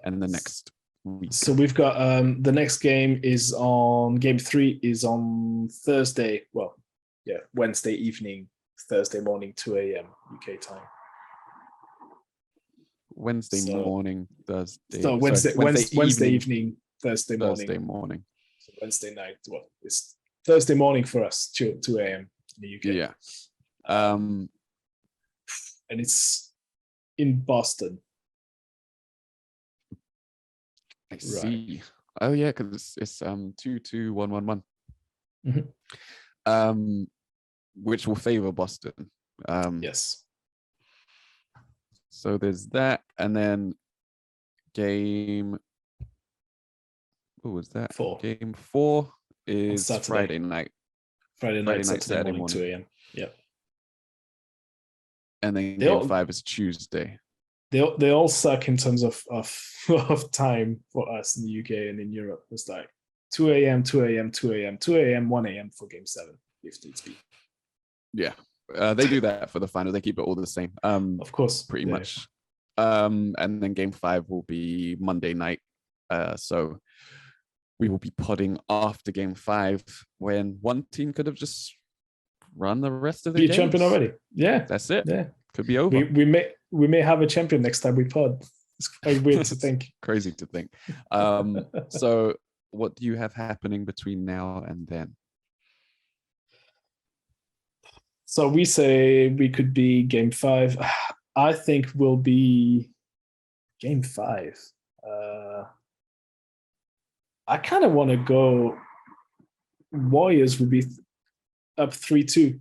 [SPEAKER 1] the next week?
[SPEAKER 2] So we've got the next game is on game 3 is on Thursday. Well, Wednesday evening, Thursday morning, 2 a.m. UK time.
[SPEAKER 1] Wednesday morning, Thursday.
[SPEAKER 2] So Wednesday evening, Thursday
[SPEAKER 1] morning.
[SPEAKER 2] So Wednesday night. Well, it's Thursday morning for us, 2 a.m. in the UK.
[SPEAKER 1] Yeah.
[SPEAKER 2] And it's in Boston.
[SPEAKER 1] I see. Right. Oh yeah, because it's 2-2-1-1-1. Which will favor Boston.
[SPEAKER 2] Yes.
[SPEAKER 1] So there's that, and then game. What was that?
[SPEAKER 2] 4.
[SPEAKER 1] Game 4 is Friday night.
[SPEAKER 2] Friday night, Saturday morning, 2 a.m. Yeah.
[SPEAKER 1] And then game 5 is Tuesday.
[SPEAKER 2] They all suck in terms of time for us in the UK and in Europe. It's like 2 a.m., 2 a.m., 2 a.m., 2 a.m., 1 a.m. for game 7, if needs be.
[SPEAKER 1] Yeah. They do that for the final. They keep it all the same.
[SPEAKER 2] Of course.
[SPEAKER 1] Pretty much. And then game 5 will be Monday night. So we will be podding after game 5 when one team could have just run the rest of the games.
[SPEAKER 2] Be a champion already. Yeah.
[SPEAKER 1] That's it.
[SPEAKER 2] Yeah.
[SPEAKER 1] Could be over.
[SPEAKER 2] We may have a champion next time we pod. It's quite weird to think.
[SPEAKER 1] Crazy to think. So what do you have happening between now and then?
[SPEAKER 2] So we say we could be game 5. I think we'll be game 5. I kind of want to go. Warriors would be up 3-2.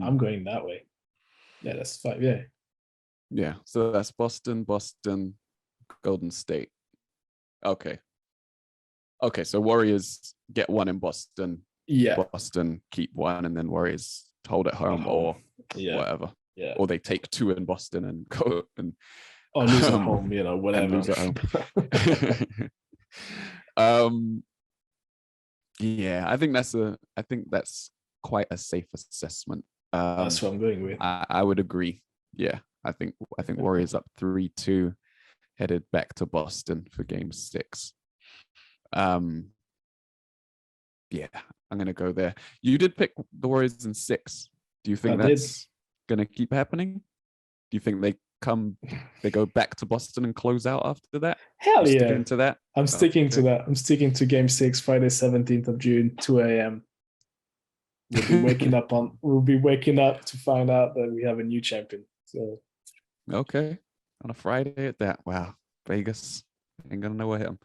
[SPEAKER 2] I'm going that way. Yeah, that's 5. Yeah.
[SPEAKER 1] Yeah. So that's Boston, Golden State. Okay. So Warriors get 1 in Boston.
[SPEAKER 2] Yeah.
[SPEAKER 1] Boston keep 1, and then Warriors hold at home or whatever.
[SPEAKER 2] Yeah.
[SPEAKER 1] Or they take 2 in Boston and go and
[SPEAKER 2] or lose at home, whatever.
[SPEAKER 1] And lose at home. Yeah, I think that's quite a safe assessment.
[SPEAKER 2] That's what I'm going with.
[SPEAKER 1] I would agree. Yeah, I think Warriors up 3-2, headed back to Boston for game 6. Yeah, I'm gonna go there. You did pick the Warriors in 6. Do you think that's gonna keep happening? Do you think they go back to Boston and close out after that?
[SPEAKER 2] Hell yeah.
[SPEAKER 1] Sticking to that?
[SPEAKER 2] I'm sticking to that. I'm sticking to game 6, Friday, 17th of June, 2 a.m. We'll be waking up to find out that we have a new champion. So
[SPEAKER 1] okay. On a Friday at that. Wow. Vegas. Ain't gonna know what hit 'em.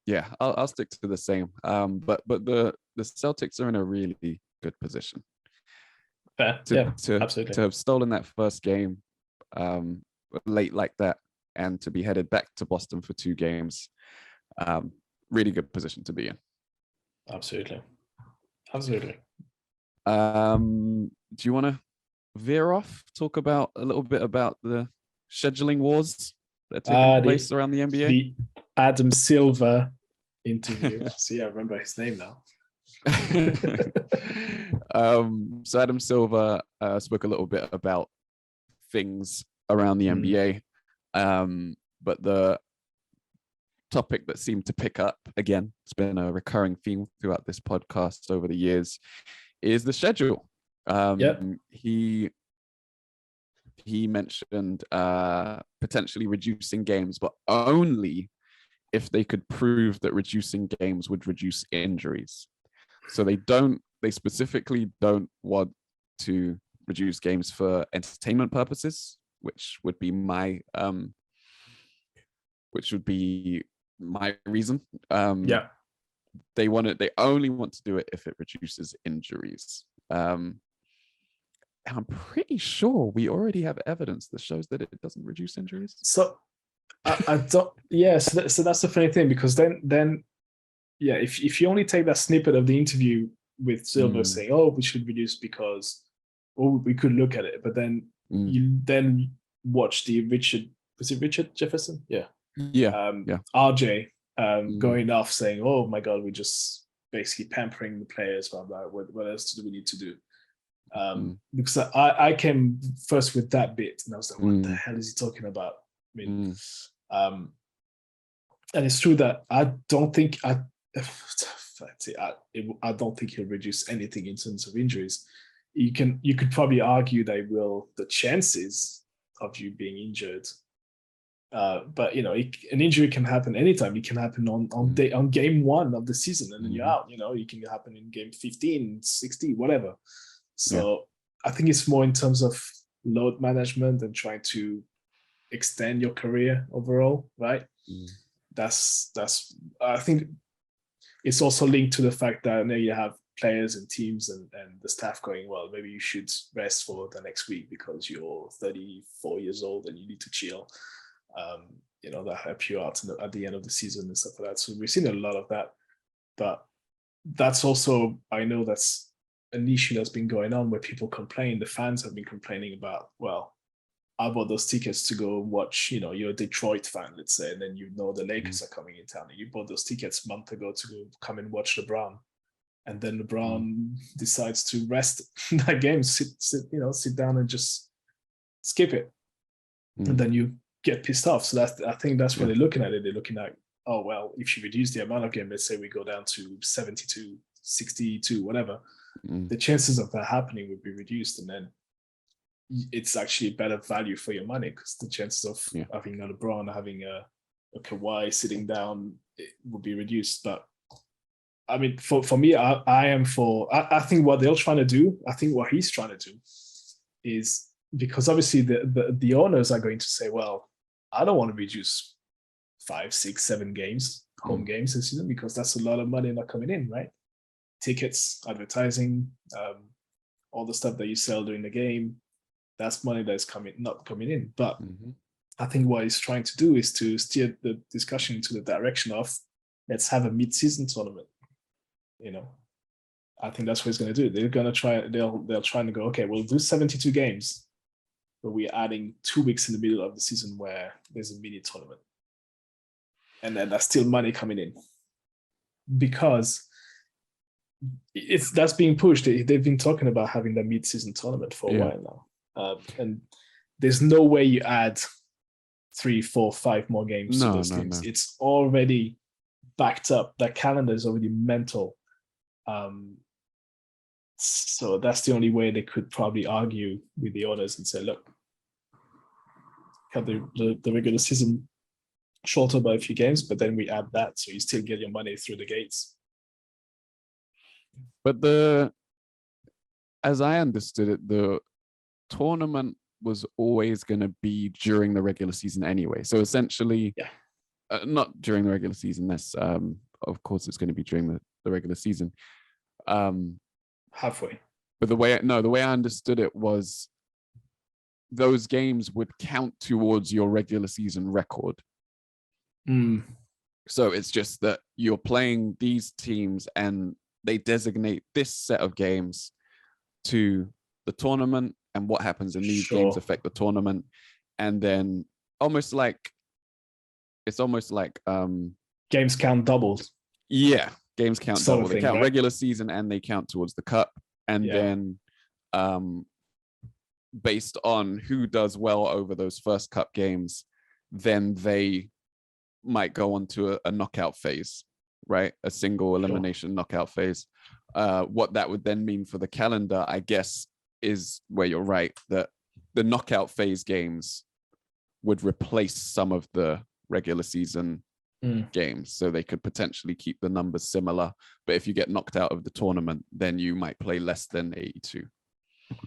[SPEAKER 1] Yeah, I'll stick to the same. But the Celtics are in a really good position.
[SPEAKER 2] Absolutely.
[SPEAKER 1] To have stolen that first game late like that, and to be headed back to Boston for 2 games, really good position to be in.
[SPEAKER 2] Absolutely.
[SPEAKER 1] Do you want to veer off, talk a little bit about the scheduling wars that are taking place around the NBA?
[SPEAKER 2] The Adam Silver interview. See, I remember his name now.
[SPEAKER 1] So Adam Silver spoke a little bit about things around the NBA, but the topic that seemed to pick up again, it's been a recurring theme throughout this podcast over the years, is the schedule. He mentioned potentially reducing games, but only if they could prove that reducing games would reduce injuries. So they specifically don't want to reduce games for entertainment purposes, which would be my reason. They only want to do it if it reduces injuries. I'm pretty sure we already have evidence that shows that it doesn't reduce injuries.
[SPEAKER 2] So I don't. Yeah. So that's the funny thing, because then if you only take that snippet of the interview with Silver saying, "Oh, we should reduce because," we could look at it, but then you then watch the Richard Jefferson? Yeah. RJ going off saying, "Oh my God, we're just basically pampering the players." Blah, blah, what else do we need to do? Because I came first with that bit, and I was like, "What the hell is he talking about?" I mean, and it's true that I don't think he'll reduce anything in terms of injuries. You could probably argue the chances of you being injured. But an injury can happen anytime. It can happen on game 1 of the season, and then you're out. It can happen in game 15, 60, whatever. So I think it's more in terms of load management and trying to extend your career overall, right? That's I think it's also linked to the fact that now you have players and teams and the staff going, well, maybe you should rest for the next week because you're 34 years old and you need to chill. That help you out at the end of the season and stuff like that. So we've seen a lot of that, but that's also, I know that's an issue that's been going on where people complain. The fans have been complaining about, well, I bought those tickets to go watch, you're a Detroit fan, let's say, and then the Lakers are coming in town, and you bought those tickets a month ago to go come and watch LeBron, and then LeBron decides to rest that game, sit down and just skip it, and then you get pissed off. So I think that's when they're looking at it. They're looking at, oh well, if you reduce the amount of game, let's say we go down to 72, 62, whatever, the chances of that happening would be reduced, and then it's actually better value for your money because the chances of having a LeBron, having a Kawhi sitting down, it would be reduced. But I mean, for me, I am for. I think what they're trying to do. I think what he's trying to do is, because obviously the owners are going to say, well, I don't want to reduce 5, 6, 7 games, home games this season, because that's a lot of money not coming in, right? Tickets, advertising, all the stuff that you sell during the game, that's money that's not coming in. But I think what he's trying to do is to steer the discussion into the direction of, let's have a mid-season tournament. You know, I think that's what he's going to do. They're going to try. They'll try to go, okay, we'll do 72 games, but we're adding 2 weeks in the middle of the season where there's a mini tournament, and then there's still money coming in, because that's being pushed. They've been talking about having the mid-season tournament for a while now, and there's no way you add 3, 4, 5 more games to those games. No. It's already backed up. That calendar is already mental. So that's the only way they could probably argue with the owners and say, look, cut the regular season shorter by a few games, but then we add that, so you still get your money through the gates.
[SPEAKER 1] But as I understood it, the tournament was always going to be during the regular season anyway. So essentially, not during the regular season. That's of course it's going to be during the regular season.
[SPEAKER 2] Halfway.
[SPEAKER 1] But the way I understood it was, those games would count towards your regular season record. So it's just that you're playing these teams and they designate this set of games to the tournament, and what happens in these games affect the tournament. And then it's almost like
[SPEAKER 2] games count doubled.
[SPEAKER 1] Yeah, games count double. They count
[SPEAKER 2] right?
[SPEAKER 1] Regular season and they count towards the cup. And then based on who does well over those first cup games, then they might go on to a knockout phase, right? A single elimination knockout phase. What that would then mean for the calendar, I guess, is where you're right, that the knockout phase games would replace some of the regular season games, so they could potentially keep the numbers similar. But if you get knocked out of the tournament, then you might play less than 82.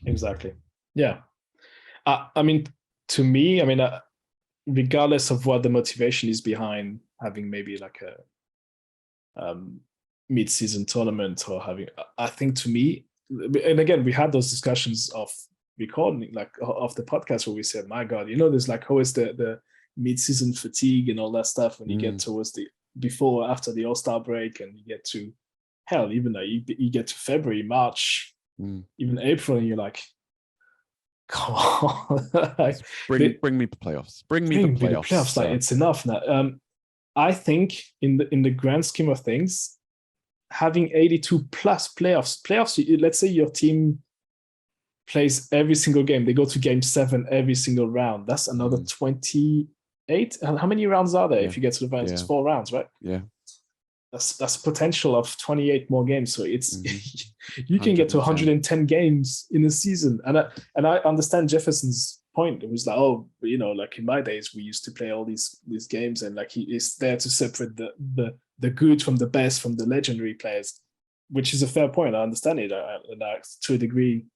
[SPEAKER 2] Exactly. Yeah. I mean, to me, regardless of what the motivation is behind having maybe like a mid-season tournament, or having, I think, to me, and again, we had those discussions of recording, like of the podcast, where we said, my God, there's like always the mid-season fatigue and all that stuff when you get towards the before or after the All-Star break, and you get to even though you get to February, March, even April, and you're like, come on. Like,
[SPEAKER 1] bring me the playoffs. Bring me the playoffs.
[SPEAKER 2] Like, it's enough now. I think in the grand scheme of things, having 82 plus playoffs, let's say your team plays every single game, they go to game 7 every single round, that's another 28. How many rounds are there if you get to the finals? It's 4 rounds, right?
[SPEAKER 1] Yeah.
[SPEAKER 2] That's potential of 28 more games. So it's you can get to 110 games in a season. And I understand Jefferson's point. It was like, like in my days, we used to play all these games, and like he is there to separate the good from the best, from the legendary players, which is a fair point. I understand it, and I to a degree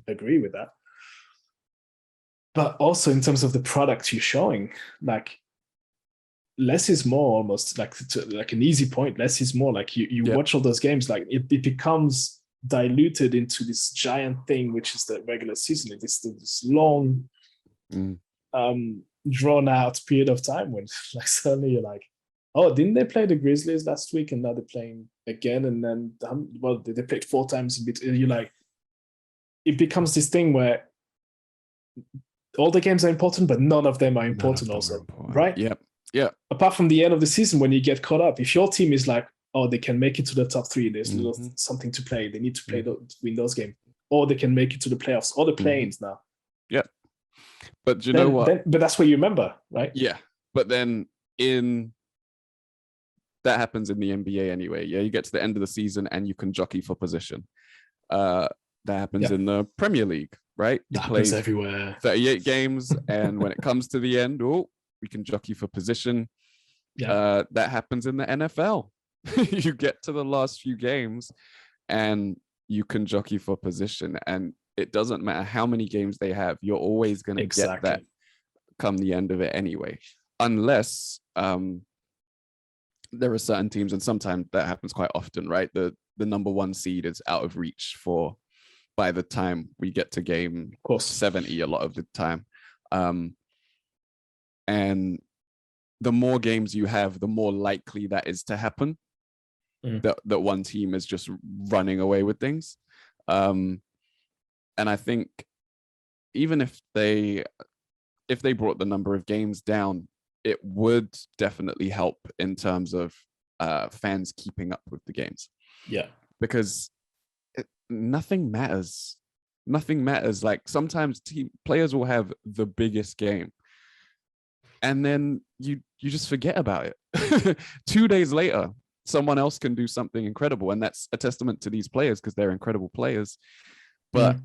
[SPEAKER 2] agree with that. But also in terms of the product you're showing, like, less is more, almost like an easy point. Less is more. Like you watch all those games, like it becomes diluted into this giant thing, which is the regular season. It is this long, drawn out period of time when, like, suddenly you're like, oh, didn't they play the Grizzlies last week, and now they're playing again, and then they played 4 times in between. You're like, it becomes this thing where all the games are important, but none of them are important also, right?
[SPEAKER 1] Yep. Yeah.
[SPEAKER 2] Apart from the end of the season, when you get caught up, if your team is like, oh, they can make it to the top 3, there's a little something to play. They need to play win those games, or they can make it to the playoffs, or the play-ins now.
[SPEAKER 1] Yeah. But you know what?
[SPEAKER 2] But that's what you remember, right?
[SPEAKER 1] Yeah. But then that happens in the NBA anyway. Yeah, you get to the end of the season and you can jockey for position. That happens in the Premier League, right? You
[SPEAKER 2] play everywhere.
[SPEAKER 1] 38 games, and when it comes to the end, we can jockey for position. That happens in the NFL. You get to the last few games and you can jockey for position, and it doesn't matter how many games they have, you're always going to get that come the end of it anyway, unless there are certain teams, and sometimes that happens quite often, right? The number one seed is out of reach for by the time we get to game 70 a lot of the time. And the more games you have, the more likely that is to happen. That one team is just running away with things. And I think even if they brought the number of games down, it would definitely help in terms of fans keeping up with the games.
[SPEAKER 2] Yeah.
[SPEAKER 1] Because nothing matters. Nothing matters. Like sometimes players will have the biggest game, and then you just forget about it. 2 days later, someone else can do something incredible, and that's a testament to these players because they're incredible players. But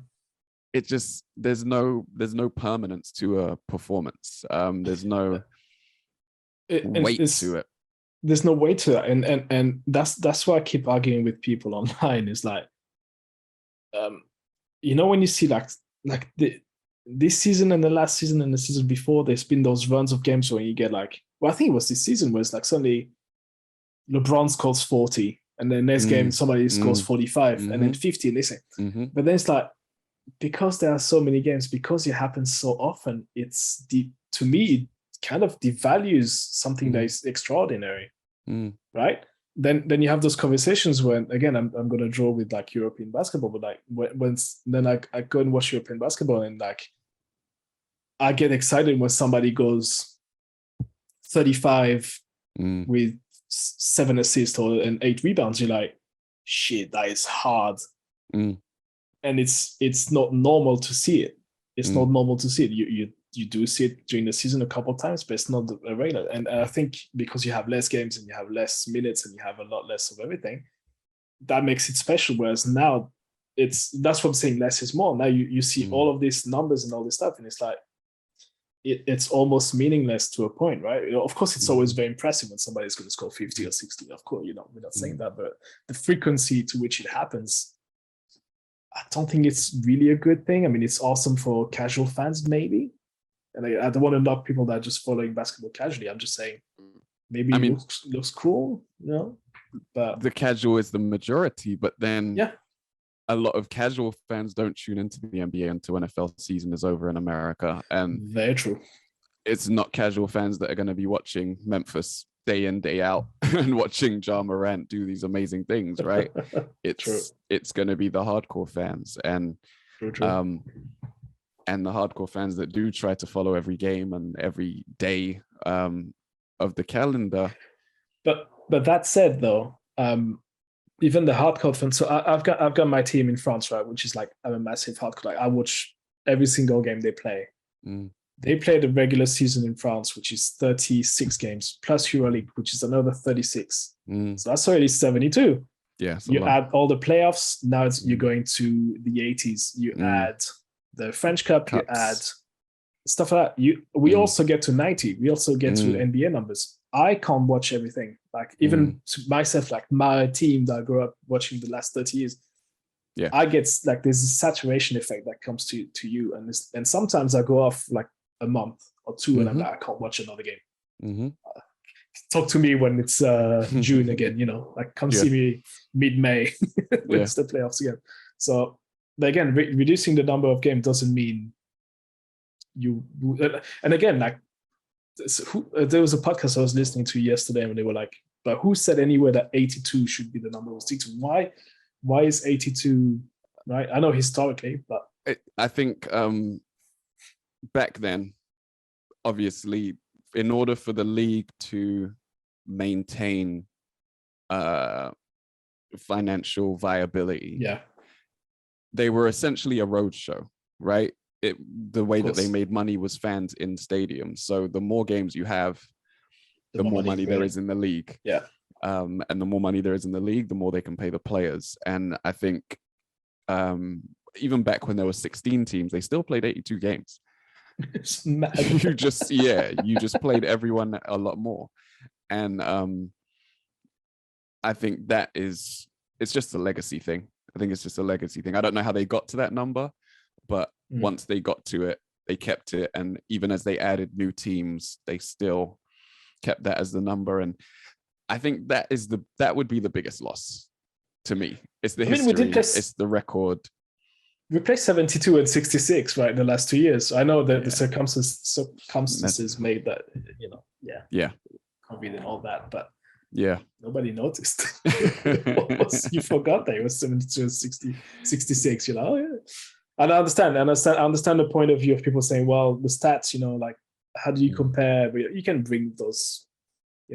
[SPEAKER 1] it just there's no permanence to a performance. There's no weight to it.
[SPEAKER 2] There's no weight to it, and that's why I keep arguing with people online. Is like, when you see like this season and the last season and the season before, there's been those runs of games where you get like, well, I think it was this season where it's like suddenly LeBron scores 40, and then next game somebody scores 45, and then 50, and they say, but then it's like, because there are so many games, because it happens so often, to me, it kind of devalues something that is extraordinary, right? Then you have those conversations when, again, I'm going to draw with like European basketball, but like when I go and watch European basketball, and like I get excited when somebody goes 35 with 7 assists and 8 rebounds. You're like, shit, that is hard. And it's not normal to see it. It's not normal to see it. You do see it during the season a couple of times, but it's not a regular. And I think because you have less games and you have less minutes and you have a lot less of everything, that makes it special. Whereas now that's what I'm saying, less is more. Now you see all of these numbers and all this stuff, and it's like it's almost meaningless to a point, right? Of course, it's always very impressive when somebody's going to score 50 or 60. Of course, we're not saying that, but the frequency to which it happens, I don't think it's really a good thing. I mean, it's awesome for casual fans, maybe. And I don't want to knock people that are just following basketball casually. I'm just saying, maybe it looks cool, But
[SPEAKER 1] the casual is the majority, but then a lot of casual fans don't tune into the NBA until NFL season is over in America. And
[SPEAKER 2] very true.
[SPEAKER 1] It's not casual fans that are going to be watching Memphis day in, day out and watching Ja Morant do these amazing things, right? It's going to be the hardcore fans. And
[SPEAKER 2] true.
[SPEAKER 1] And the hardcore fans that do try to follow every game and every day of the calendar.
[SPEAKER 2] But that said, though, even the hardcore fans. So I've got my team in France, right? Which is like, I'm a massive hardcore. Like I watch every single game they play. They play the regular season in France, which is 36 games plus EuroLeague, which is another 36. So that's already 72.
[SPEAKER 1] Yeah.
[SPEAKER 2] You add all the playoffs. Now you're going to the 80s. You add the French Cup, you add stuff like that. We also get to 90. We also get to NBA numbers. I can't watch everything. Like even to myself, like my team that I grew up watching the last 30 years.
[SPEAKER 1] Yeah,
[SPEAKER 2] I get like there's a saturation effect that comes to you, and sometimes I go off like a month or two, and I'm like, I can't watch another game. Talk to me when it's June again. Like come see me mid-May when it's the playoffs again. So. But again, reducing the number of games doesn't mean you. And again, like there was a podcast I was listening to yesterday, and they were like, "But who said anywhere that 82 should be the number of seats? Why is 82 right?" I know historically, but
[SPEAKER 1] I think back then, obviously, in order for the league to maintain financial viability, they were essentially a roadshow, right? The way that they made money was fans in stadiums. So the more games you have, the more money there is in the league.
[SPEAKER 2] Yeah.
[SPEAKER 1] And the more money there is in the league, the more they can pay the players. And I think even back when there were 16 teams, they still played 82 games.
[SPEAKER 2] It's mad.
[SPEAKER 1] you just played everyone a lot more. And I think it's just a legacy thing. I think it's just a legacy thing. I don't know how they got to that number, but once they got to it, they kept it. And even as they added new teams, they still kept that as the number. And I think that would be the biggest loss to me. It's the history, it's the record.
[SPEAKER 2] We played 72 and 66, right, in the last 2 years. I know that the circumstances made that, COVID and all that, but nobody noticed. You forgot that it was 72 and 66. You're like, oh yeah. And I understand the point of view of people saying, well, the stats, like, how do you compare? You can bring those,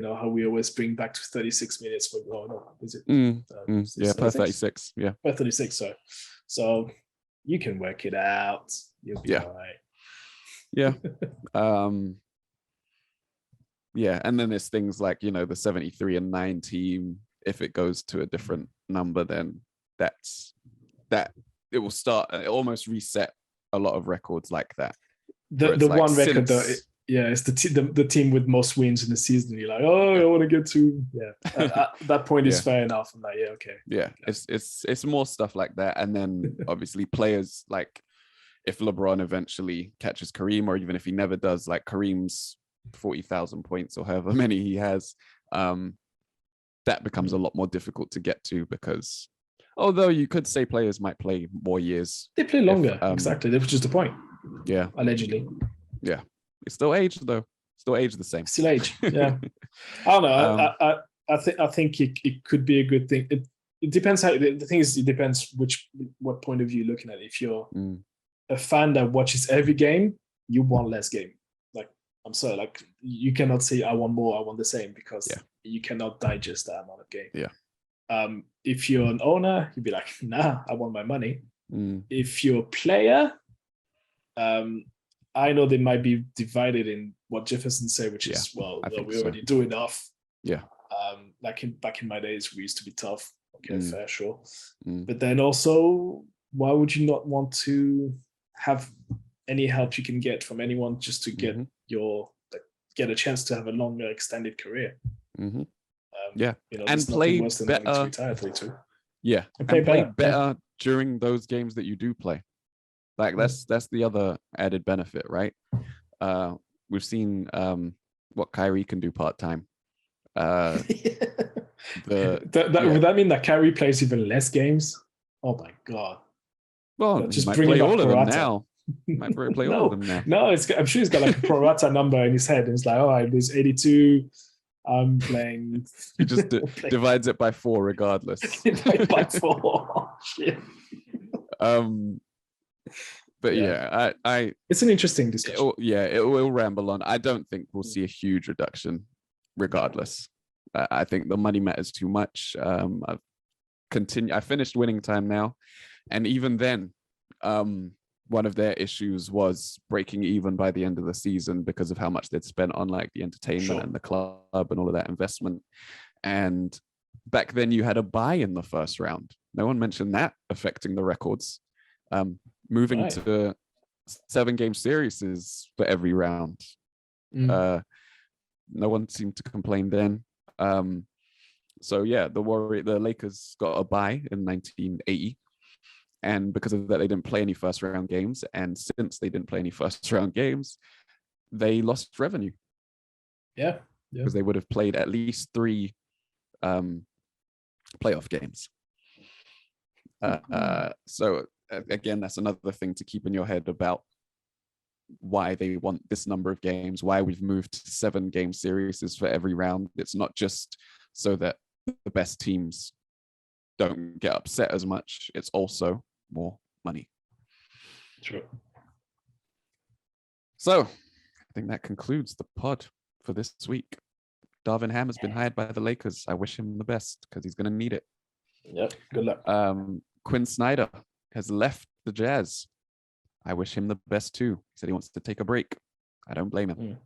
[SPEAKER 2] how we always bring back to 36 minutes for is it?
[SPEAKER 1] Per 36. Yeah.
[SPEAKER 2] Per 36, sorry. So you can work it out. You'll be all right.
[SPEAKER 1] Yeah. And then there's things like, the 73 and 9 team. If it goes to a different number, then it will start, it almost reset a lot of records like that.
[SPEAKER 2] The one record though, it's the team with most wins in the season. You're like, I want to get to that point is fair enough. I'm like, okay.
[SPEAKER 1] Yeah, it's more stuff like that, and then obviously players like if LeBron eventually catches Kareem, or even if he never does, like Kareem's 40,000 points or however many he has, that becomes a lot more difficult to get to because although you could say players might play more years,
[SPEAKER 2] they play longer. Exactly, which is the point.
[SPEAKER 1] Yeah,
[SPEAKER 2] allegedly.
[SPEAKER 1] Yeah. It's still age though. Still age the same.
[SPEAKER 2] Still age. Yeah. I don't know. I think it could be a good thing. It depends how the thing is. It depends what point of view you're looking at. If you're a fan that watches every game, you want less game. Like I'm sorry, like you cannot say I want more. I want the same because you cannot digest that amount of game.
[SPEAKER 1] Yeah.
[SPEAKER 2] If you're an owner, you'd be like, nah, I want my money. If you're a player, I know they might be divided in what Jefferson said, which is, we already do enough.
[SPEAKER 1] Yeah.
[SPEAKER 2] Back in my days, we used to be tough. Okay, fair, sure. But then also, why would you not want to have any help you can get from anyone just to get get a chance to have a longer extended career?
[SPEAKER 1] And play better. Yeah, and play better during those games that you do play. Like that's the other added benefit, right? We've seen what Kyrie can do part-time.
[SPEAKER 2] Would that mean that Kyrie plays even less games? Oh my god!
[SPEAKER 1] Well, just might play all of them now. Might play all of them now.
[SPEAKER 2] No, I'm sure he's got like a pro rata number in his head. It's like, all right, there's 82. I'm playing.
[SPEAKER 1] He just divides it by 4 regardless.
[SPEAKER 2] By 4. Oh, shit.
[SPEAKER 1] But I
[SPEAKER 2] it's an interesting discussion.
[SPEAKER 1] It will ramble on. I don't think we'll see a huge reduction regardless. I think the money matters too much. I finished Winning Time now, and even then one of their issues was breaking even by the end of the season because of how much they'd spent on like the entertainment and the club and all of that investment. And back then you had a bye in the first round. No one mentioned that affecting the records. Moving to 7-game series is for every round. No one seemed to complain then. The Lakers got a bye in 1980. And because of that, they didn't play any first round games. And since they didn't play any first round games, they lost revenue.
[SPEAKER 2] Yeah.
[SPEAKER 1] Because they would have played at least 3 playoff games. So again, that's another thing to keep in your head about why they want this number of games, why we've moved to 7-game series for every round. It's not just so that the best teams don't get upset as much. It's also more money.
[SPEAKER 2] True.
[SPEAKER 1] So I think that concludes the pod for this week. Darvin Ham has been hired by the Lakers. I wish him the best because he's going to need it.
[SPEAKER 2] Yep. Good luck.
[SPEAKER 1] Quinn Snyder has left the Jazz. I wish him the best too. He said he wants to take a break. I don't blame him.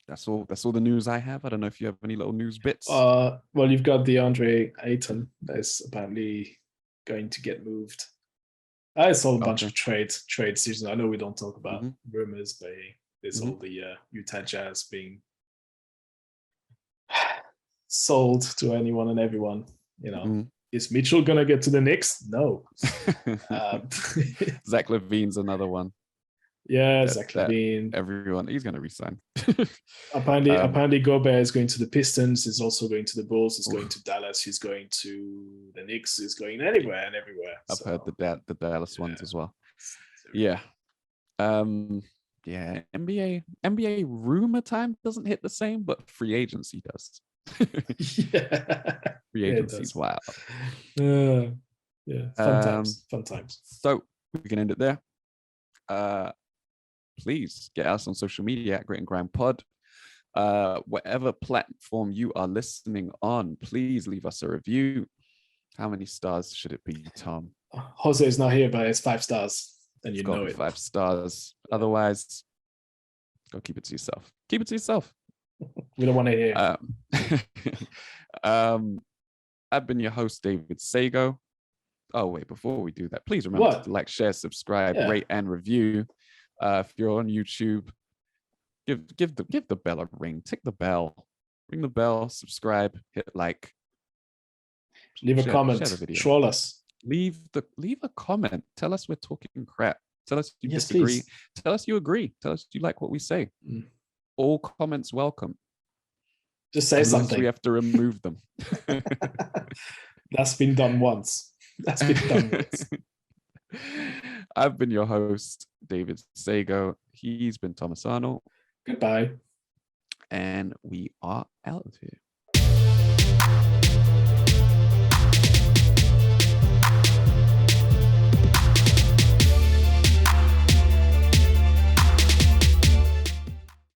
[SPEAKER 1] That's all the news I have. I don't know if you have any little news bits.
[SPEAKER 2] Well, you've got DeAndre Ayton that is apparently going to get moved. It's all a bunch of trade season. I know we don't talk about rumors, but there's all the Utah Jazz being sold to anyone and everyone. Is Mitchell gonna get to the Knicks? No.
[SPEAKER 1] Zach LaVine's another one.
[SPEAKER 2] Yeah, Zach LaVine.
[SPEAKER 1] Everyone, he's gonna resign.
[SPEAKER 2] Apparently, Gobert is going to the Pistons. He's also going to the Bulls. He's going to Dallas. He's going to the Knicks. He's going anywhere and everywhere.
[SPEAKER 1] I've heard the Dallas ones as well. Yeah. NBA rumor time doesn't hit the same, but free agency does. Free agency's wild.
[SPEAKER 2] Fun times.
[SPEAKER 1] So we can end it there. Please get us on social media at Grit and Grime Pod. Whatever platform you are listening on, please leave us a review. How many stars should it be, Tom?
[SPEAKER 2] Jose is not here, but it's 5 stars. And you know it.
[SPEAKER 1] 5 stars. Otherwise, go keep it to yourself. Keep it to yourself.
[SPEAKER 2] We don't want to hear.
[SPEAKER 1] I've been your host, David Sagoe. Oh, wait, before we do that, please remember to like, share, subscribe, rate, and review. If you're on YouTube, give the bell a ring. Tick the bell. Ring the bell, subscribe, hit like.
[SPEAKER 2] Leave a comment. Troll us.
[SPEAKER 1] Leave a comment. Tell us we're talking crap. Tell us you disagree. Please. Tell us you agree. Tell us you like what we say. All comments welcome.
[SPEAKER 2] Just say something.
[SPEAKER 1] We have to remove them.
[SPEAKER 2] That's been done once.
[SPEAKER 1] I've been your host, David Sagoe. He's been Thomas Arnal.
[SPEAKER 2] Goodbye.
[SPEAKER 1] And we are out of here.